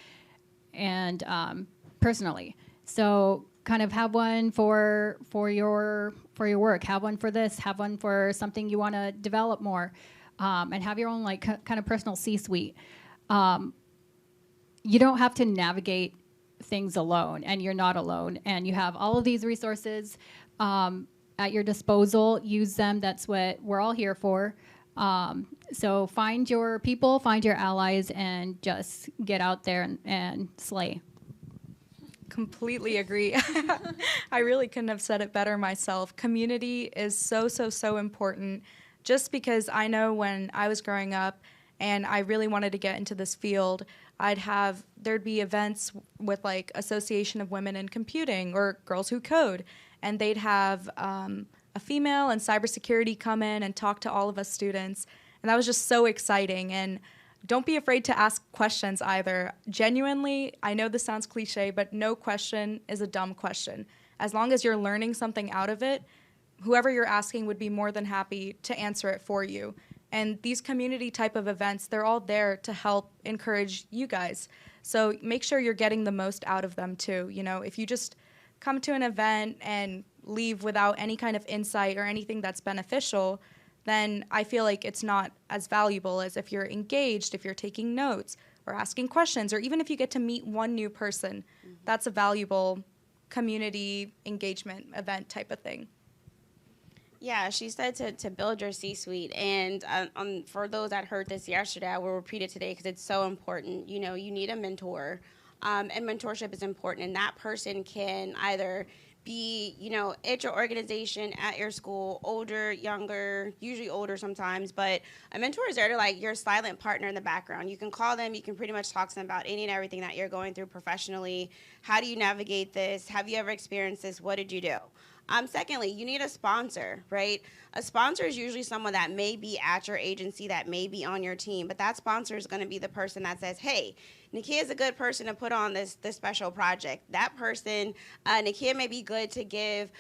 personally. So kind of have one for your work, have one for this, have one for something you want to develop more, and have your own like kind of personal C-suite. You don't have to navigate things alone, and you're not alone, and you have all of these resources at your disposal. Use them. That's what we're all here for. So find your people, find your allies, and just get out there and slay. Completely agree. I really couldn't have said it better myself. Community is so important, just because I know when I was growing up and I really wanted to get into this field, there'd be events with like Association of Women in Computing or Girls Who Code, and they'd have a female in cybersecurity come in and talk to all of us students, and that was just so exciting. And don't be afraid to ask questions either. Genuinely, I know this sounds cliche, but no question is a dumb question. As long as you're learning something out of it, whoever you're asking would be more than happy to answer it for you. And these community type of events, they're all there to help encourage you guys. So make sure you're getting the most out of them too. You know, if you just come to an event and leave without any kind of insight or anything that's beneficial, then I feel like it's not as valuable as if you're engaged, if you're taking notes or asking questions, or even if you get to meet one new person. That's a valuable community engagement event type of thing. Yeah, she said to build your C-suite. And for those that heard this yesterday, I will repeat it today because it's so important. You know, you need a mentor, and mentorship is important. And that person can either be, you know, at your organization, at your school, older, younger, usually older sometimes, but a mentor is there to like your silent partner in the background. You can call them, you can pretty much talk to them about any and everything that you're going through professionally. How do you navigate this? Have you ever experienced this? What did you do? Secondly, you need a sponsor, right? A sponsor is usually someone that may be at your agency, that may be on your team, but that sponsor is going to be the person that says, hey, Nakia is a good person to put on this special project. That person, Nakia may be good to give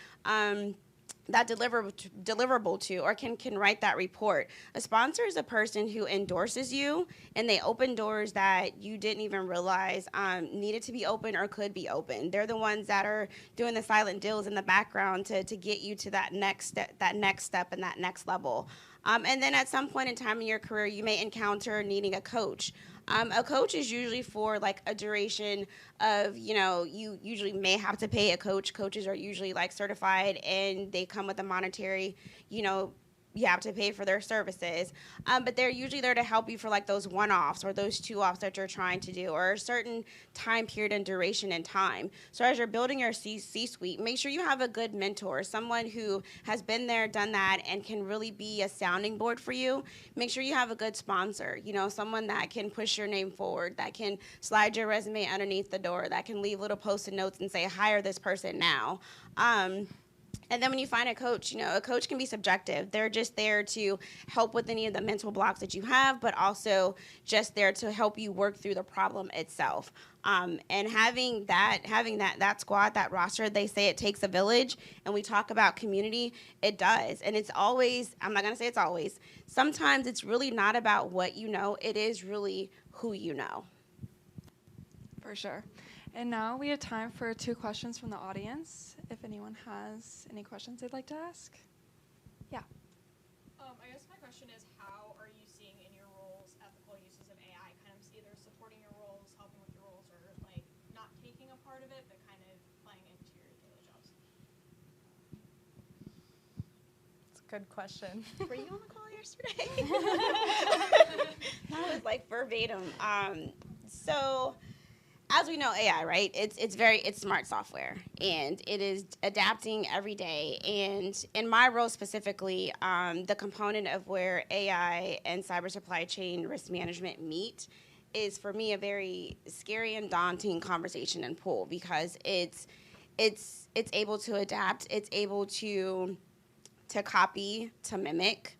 that deliverable to, or can write that report. A sponsor is a person who endorses you, and they open doors that you didn't even realize needed to be open or could be open. They're the ones that are doing the silent deals in the background to get you to that next step and that next level. And then at some point in time in your career, you may encounter needing a coach. A coach is usually for like a duration of, you know, you usually may have to pay a coach. Coaches are usually like certified and they come with a monetary, you know, you have to pay for their services. But they're usually there to help you for like those one-offs or those two-offs that you're trying to do, or a certain time period and duration and time. So as you're building your C-suite, make sure you have a good mentor, someone who has been there, done that, and can really be a sounding board for you. Make sure you have a good sponsor, you know, someone that can push your name forward, that can slide your resume underneath the door, that can leave little post-it notes and say, hire this person now. And then when you find a coach, you know, a coach can be subjective. They're just there to help with any of the mental blocks that you have, but also just there to help you work through the problem itself. And having that squad, that roster, they say it takes a village, and we talk about community, it does. And it's always, I'm not going to say it's always, sometimes it's really not about what you know, it is really who you know. For sure. And now we have time for 2 questions from the audience. If anyone has any questions they'd like to ask. Yeah. I guess my question is, how are you seeing in your roles ethical uses of AI, kind of either supporting your roles, helping with your roles, or like not taking a part of it, but kind of playing into your daily jobs? It's a good question. Were you on the call yesterday? That was like verbatim. So as we know, AI, right? It's smart software, and it is adapting every day. And in my role specifically, the component of where AI and cyber supply chain risk management meet is for me a very scary and daunting conversation and pull, because it's able to adapt, it's able to copy, to mimic.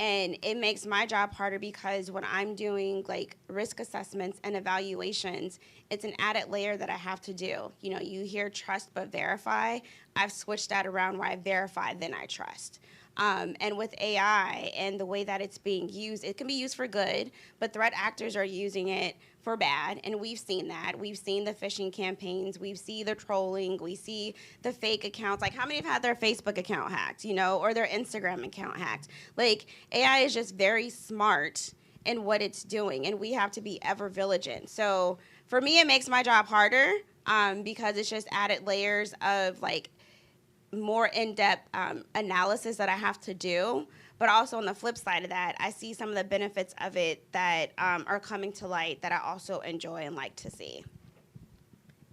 And it makes my job harder, because when I'm doing like risk assessments and evaluations, it's an added layer that I have to do. You know, you hear trust but verify. I've switched that around where I verify, then I trust. And with AI and the way that it's being used, it can be used for good, but threat actors are using it for bad, and we've seen that. We've seen the phishing campaigns, we see the trolling, we see the fake accounts. Like, how many have had their Facebook account hacked, or their Instagram account hacked? Like, AI is just very smart in what it's doing, and we have to be ever vigilant. So for me, it makes my job harder because it's just added layers of like more in-depth analysis that I have to do. But also on the flip side of that, I see some of the benefits of it that are coming to light that I also enjoy and like to see.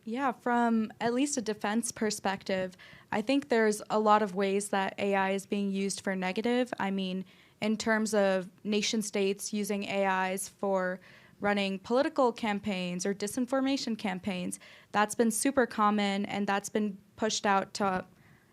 Yeah, from at least a defense perspective, I think there's a lot of ways that AI is being used for negative. I mean, in terms of nation states using AIs for running political campaigns or disinformation campaigns, that's been super common, and that's been pushed out to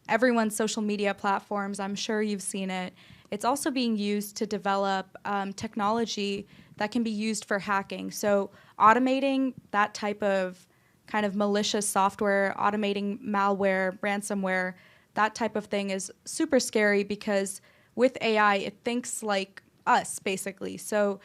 everyone's social media platforms. I'm sure you've seen it. It's also being used to develop technology that can be used for hacking. So automating that type of kind of malicious software, automating malware, ransomware, that type of thing is super scary because with AI, it thinks like us, basically. So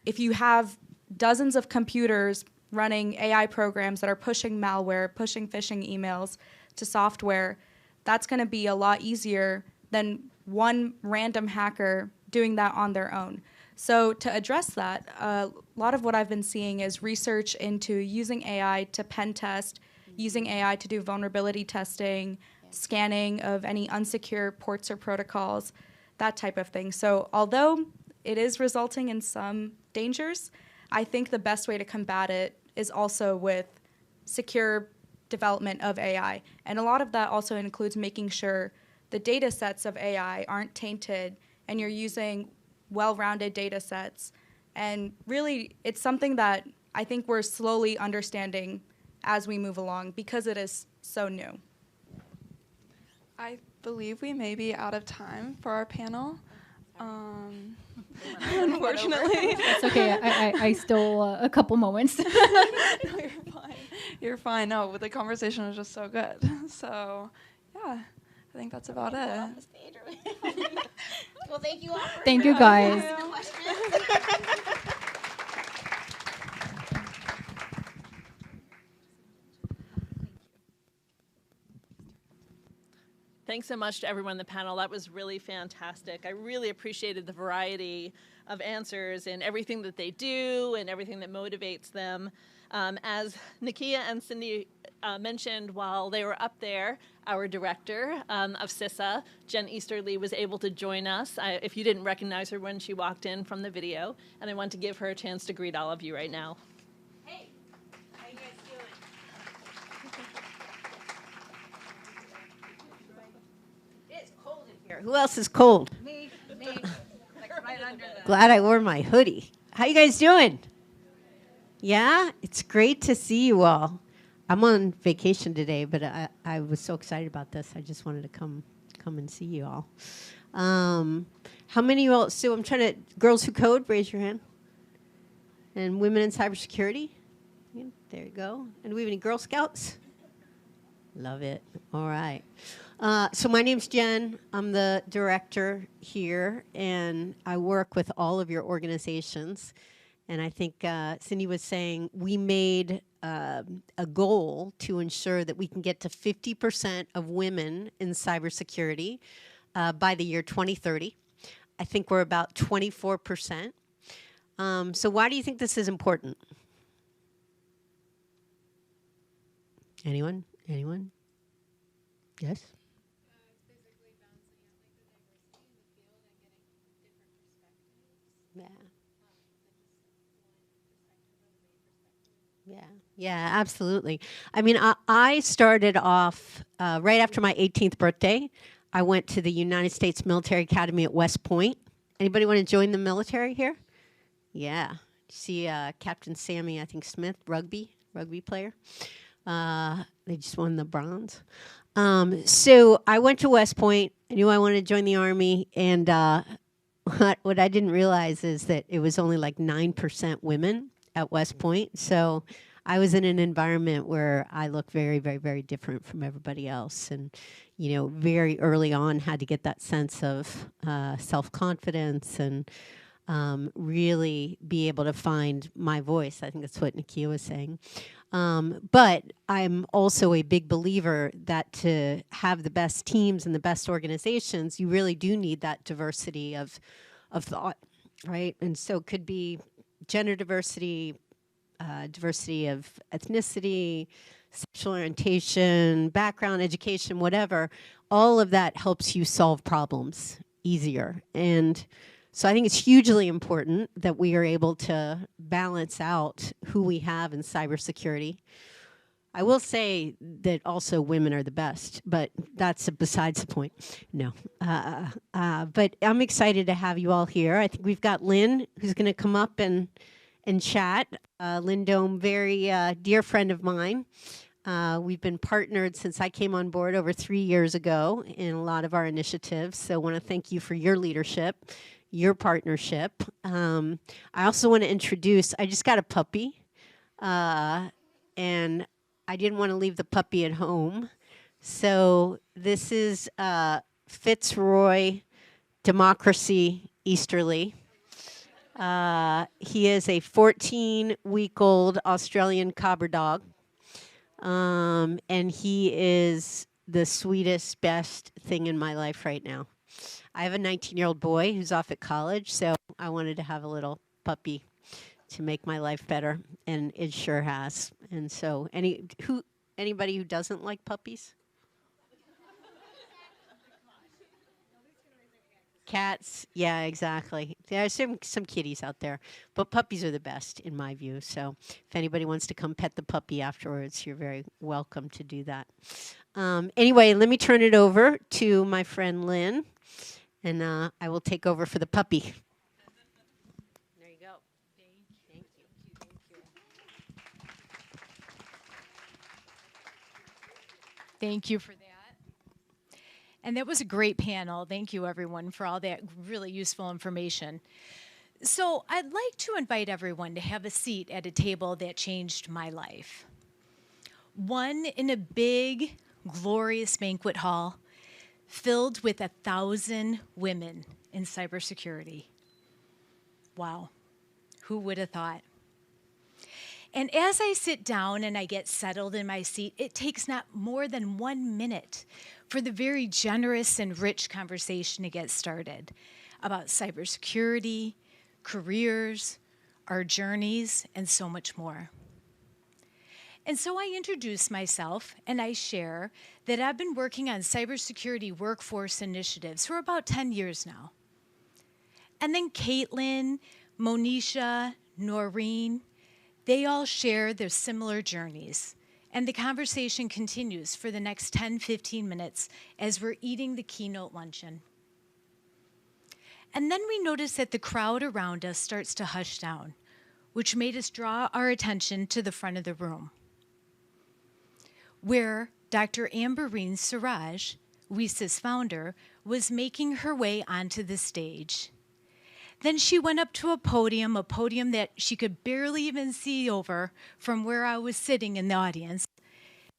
if you have dozens of computers running AI programs that are pushing malware, pushing phishing emails to software, that's going to be a lot easier than one random hacker doing that on their own. So to address that, a lot of what I've been seeing is research into using AI to pen test, using AI to do vulnerability testing, scanning of any unsecure ports or protocols, that type of thing. So although it is resulting in some dangers, I think the best way to combat it is also with secure development of AI. And a lot of that also includes making sure the data sets of AI aren't tainted and you're using well-rounded data sets. And really, it's something that I think we're slowly understanding as we move along because it is so new. I believe we may be out of time for our panel. Unfortunately. That's okay. I stole a couple moments. No, you're fine. You're fine. No, the conversation was just so good. So, yeah, I think that's about it. Well, thank you all for Thank you, guys. the questions. Thanks so much to everyone in the panel. That was really fantastic. I really appreciated the variety of answers and everything that they do and everything that motivates them. As Nakia and Cindy mentioned while they were up there, our director of CISA, Jen Easterly, was able to join us. If you didn't recognize her when she walked in from the video, and I want to give her a chance to greet all of you right now. Hey, how you guys doing? It's cold in here. Who else is cold? Me. Like right under the... Glad I wore my hoodie. How you guys doing? Yeah, it's great to see you all. I'm on vacation today, but I was so excited about this. I just wanted to come and see you all. How many of you all? So I'm trying to. Girls Who Code, raise your hand. And women in cybersecurity. Yeah, there you go. And do we have any Girl Scouts? Love it. All right. So my name's Jen. I'm the director here, and I work with all of your organizations. And I think Cindy was saying we made a goal to ensure that we can get to 50% of women in cybersecurity by the year 2030. I think we're about 24%. So why do you think this is important? Anyone? Anyone? Yes? Yeah. Yeah, absolutely. I mean, I started off right after my 18th birthday. I went to the United States Military Academy at West Point. Anybody want to join the military here? Yeah. See Captain Sammy, I think Smith, rugby player. They just won the bronze. So I went to West Point. I knew I wanted to join the Army, and what I didn't realize is that it was only like 9% women at West Point. So I was in an environment where I look very, very, very different from everybody else. And, very early on had to get that sense of self-confidence and really be able to find my voice. I think that's what Nakia was saying. But I'm also a big believer that to have the best teams and the best organizations, you really do need that diversity of thought, right? And so it could be gender diversity, diversity of ethnicity, sexual orientation, background, education, whatever. All of that helps you solve problems easier. And so I think it's hugely important that we are able to balance out who we have in cybersecurity. I will say that also women are the best, but that's besides the point. No. But I'm excited to have you all here. I think we've got Lynn, who's going to come up and chat. Lynn Dome, very dear friend of mine. We've been partnered since I came on board over 3 years ago in a lot of our initiatives. So I want to thank you for your leadership, your partnership. I also want to introduce, I just got a puppy, and I didn't want to leave the puppy at home. So this is Fitzroy Democracy Easterly. He is a 14-week-old Australian Cobber dog. And he is the sweetest, best thing in my life right now. I have a 19-year-old boy who's off at college, so I wanted to have a little puppy to make my life better, and it sure has. And so anybody who doesn't like puppies? Cats, yeah, exactly. There's some kitties out there, but puppies are the best in my view. So if anybody wants to come pet the puppy afterwards, you're very welcome to do that. Anyway, let me turn it over to my friend Lynn, and I will take over for the puppy. There you go. Thank you. Thank you for that. And that was a great panel. Thank you, everyone, for all that really useful information. So I'd like to invite everyone to have a seat at a table that changed my life. One in a big, glorious banquet hall filled with 1,000 women in cybersecurity. Wow, who would have thought? And as I sit down and I get settled in my seat, it takes not more than 1 minute for the very generous and rich conversation to get started about cybersecurity, careers, our journeys, and so much more. And so I introduce myself and I share that I've been working on cybersecurity workforce initiatives for about 10 years now. And then Caitlin, Monisha, Noreen, they all share their similar journeys. And the conversation continues for the next 10, 15 minutes as we're eating the keynote luncheon. And then we notice that the crowd around us starts to hush down, which made us draw our attention to the front of the room, where Dr. Ambereen Siraj, CISA founder, was making her way onto the stage. Then she went up to a podium that she could barely even see over from where I was sitting in the audience.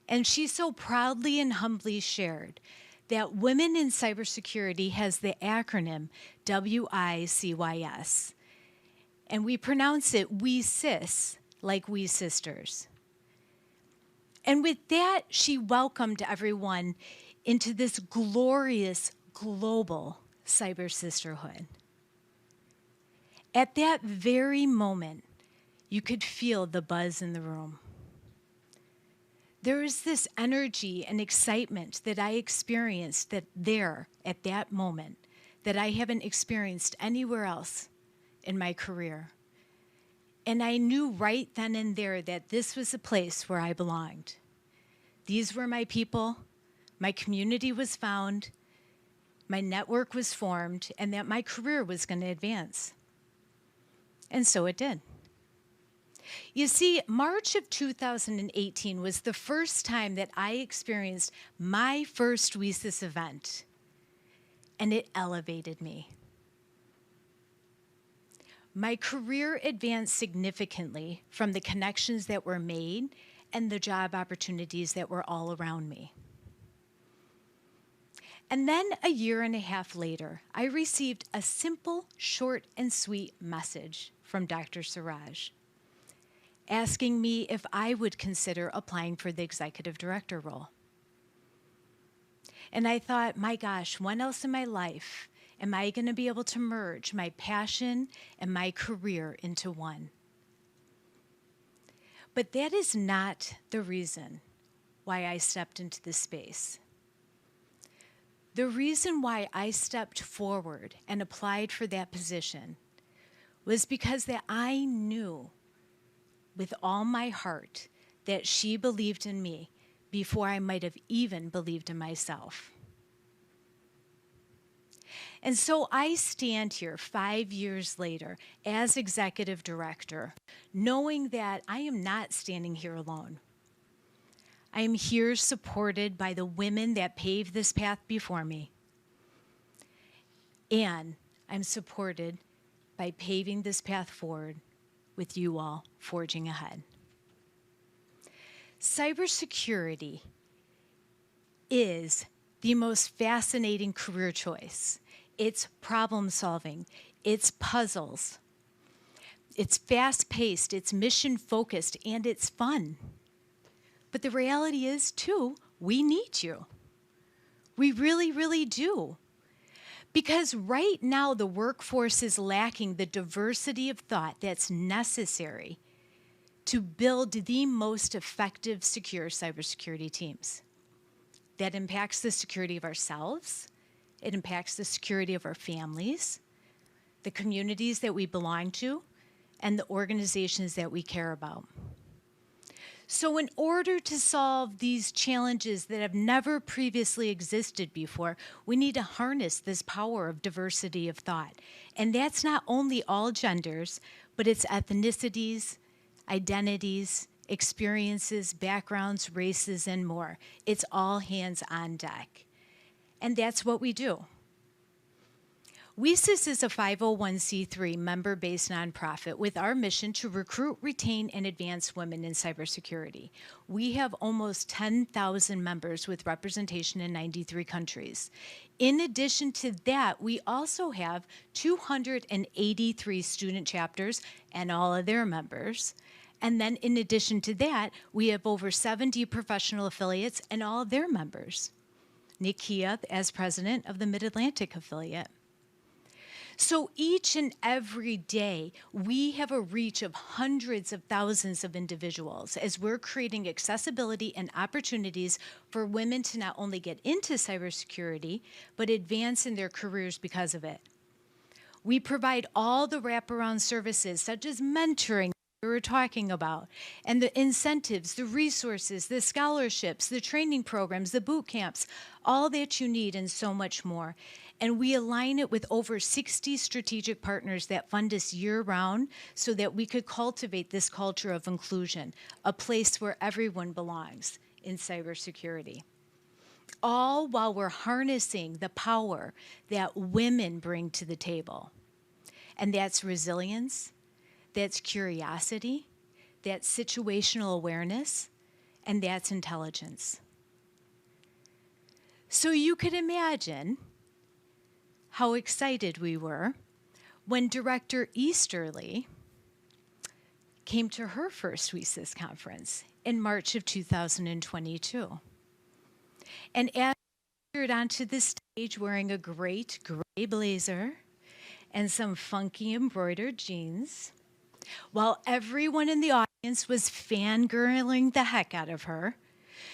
And she so proudly and humbly shared that Women in Cybersecurity has the acronym WICYS. And we pronounce it We Cis, like we sisters. And with that, she welcomed everyone into this glorious global cyber sisterhood. At that very moment, you could feel the buzz in the room. There is this energy and excitement that I experienced at that moment that I haven't experienced anywhere else in my career. And I knew right then and there that this was a place where I belonged. These were my people, my community was found, my network was formed, and that my career was going to advance. And so it did. You see, March of 2018 was the first time that I experienced my first WESIS event, and it elevated me. My career advanced significantly from the connections that were made and the job opportunities that were all around me. And then a year and a half later, I received a simple, short, and sweet message from Dr. Siraj asking me if I would consider applying for the executive director role. And I thought, my gosh, when else in my life am I going to be able to merge my passion and my career into one? But that is not the reason why I stepped into this space. The reason why I stepped forward and applied for that position was because that I knew with all my heart that she believed in me before I might have even believed in myself. And so I stand here 5 years later as executive director, knowing that I am not standing here alone. I am here supported by the women that paved this path before me. And I'm supported by paving this path forward with you all forging ahead. Cybersecurity is the most fascinating career choice. It's problem solving, it's puzzles, it's fast paced, it's mission focused, and it's fun. But the reality is, too, we need you. We really, really do. Because right now the workforce is lacking the diversity of thought that's necessary to build the most effective, secure cybersecurity teams. That impacts the security of ourselves, it impacts the security of our families, the communities that we belong to, and the organizations that we care about. So in order to solve these challenges that have never previously existed before, we need to harness this power of diversity of thought. And that's not only all genders, but it's ethnicities, identities, experiences, backgrounds, races, and more. It's all hands on deck. And that's what we do. CISA is a 501c3 member-based nonprofit with our mission to recruit, retain, and advance women in cybersecurity. We have almost 10,000 members with representation in 93 countries. In addition to that, we also have 283 student chapters and all of their members. And then in addition to that, we have over 70 professional affiliates and all of their members. Nikia as president of the Mid-Atlantic affiliate. So each and every day, we have a reach of hundreds of thousands of individuals as we're creating accessibility and opportunities for women to not only get into cybersecurity, but advance in their careers because of it. We provide all the wraparound services such as mentoring we were talking about, and the incentives, the resources, the scholarships, the training programs, the boot camps, all that you need and so much more. And we align it with over 60 strategic partners that fund us year-round so that we could cultivate this culture of inclusion, a place where everyone belongs in cybersecurity. All while we're harnessing the power that women bring to the table. And that's resilience, that's curiosity, that's situational awareness, and that's intelligence. So you could imagine how excited we were when Director Easterly came to her first CISA conference in March of 2022. And as she appeared onto the stage wearing a great gray blazer and some funky embroidered jeans, while everyone in the audience was fangirling the heck out of her,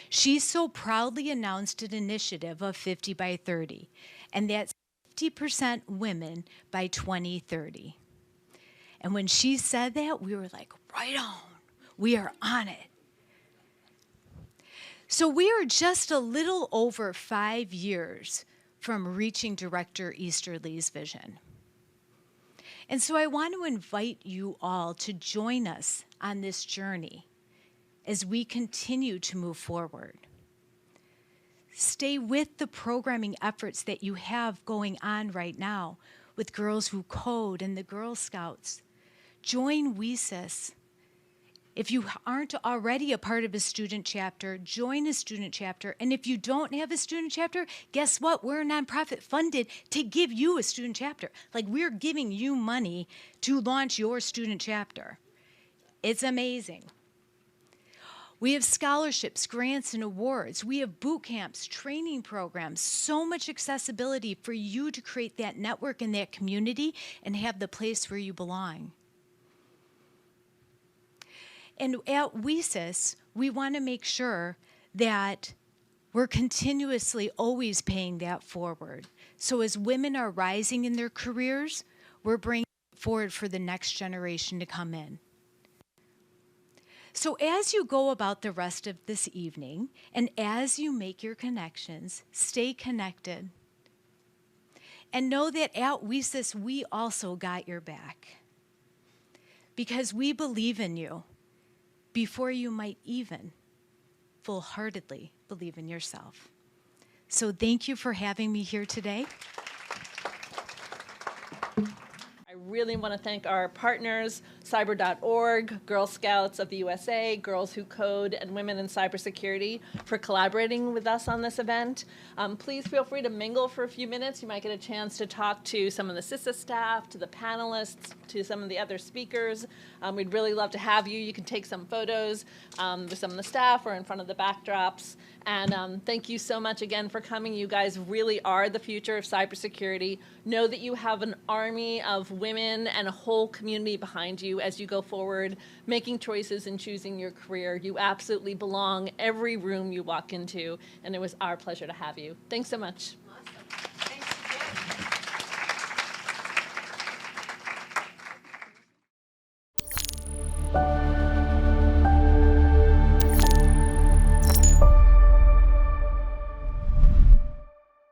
she so proudly announced an initiative of 50 by 30, and that's 50% women by 2030. And when she said that, we were like, right on, we are on it. So we are just a little over 5 years from reaching Director Easterly's vision. And so I want to invite you all to join us on this journey as we continue to move forward. Stay with the programming efforts that you have going on right now with Girls Who Code and the Girl Scouts. Join WESIS. If you aren't already a part of a student chapter, join a student chapter. And if you don't have a student chapter, guess what? We're a nonprofit funded to give you a student chapter. Like, we're giving you money to launch your student chapter. It's amazing. We have scholarships, grants, and awards. We have boot camps, training programs, so much accessibility for you to create that network and that community and have the place where you belong. And at WESIS, we want to make sure that we're continuously always paying that forward. So as women are rising in their careers, we're bringing it forward for the next generation to come in. So as you go about the rest of this evening, and as you make your connections, stay connected. And know that at WESIS, we also got your back. Because we believe in you before you might even full-heartedly believe in yourself. So thank you for having me here today. I really want to thank our partners, cyber.org, Girl Scouts of the USA, Girls Who Code, and Women in Cybersecurity for collaborating with us on this event. Please feel free to mingle for a few minutes. You might get a chance to talk to some of the CISA staff, to the panelists, to some of the other speakers. We'd really love to have you. You can take some photos with some of the staff or in front of the backdrops. And thank you so much again for coming. You guys really are the future of cybersecurity. Know that you have an army of women and a whole community behind you as you go forward, making choices and choosing your career. You absolutely belong every room you walk into, and it was our pleasure to have you. Thanks so much.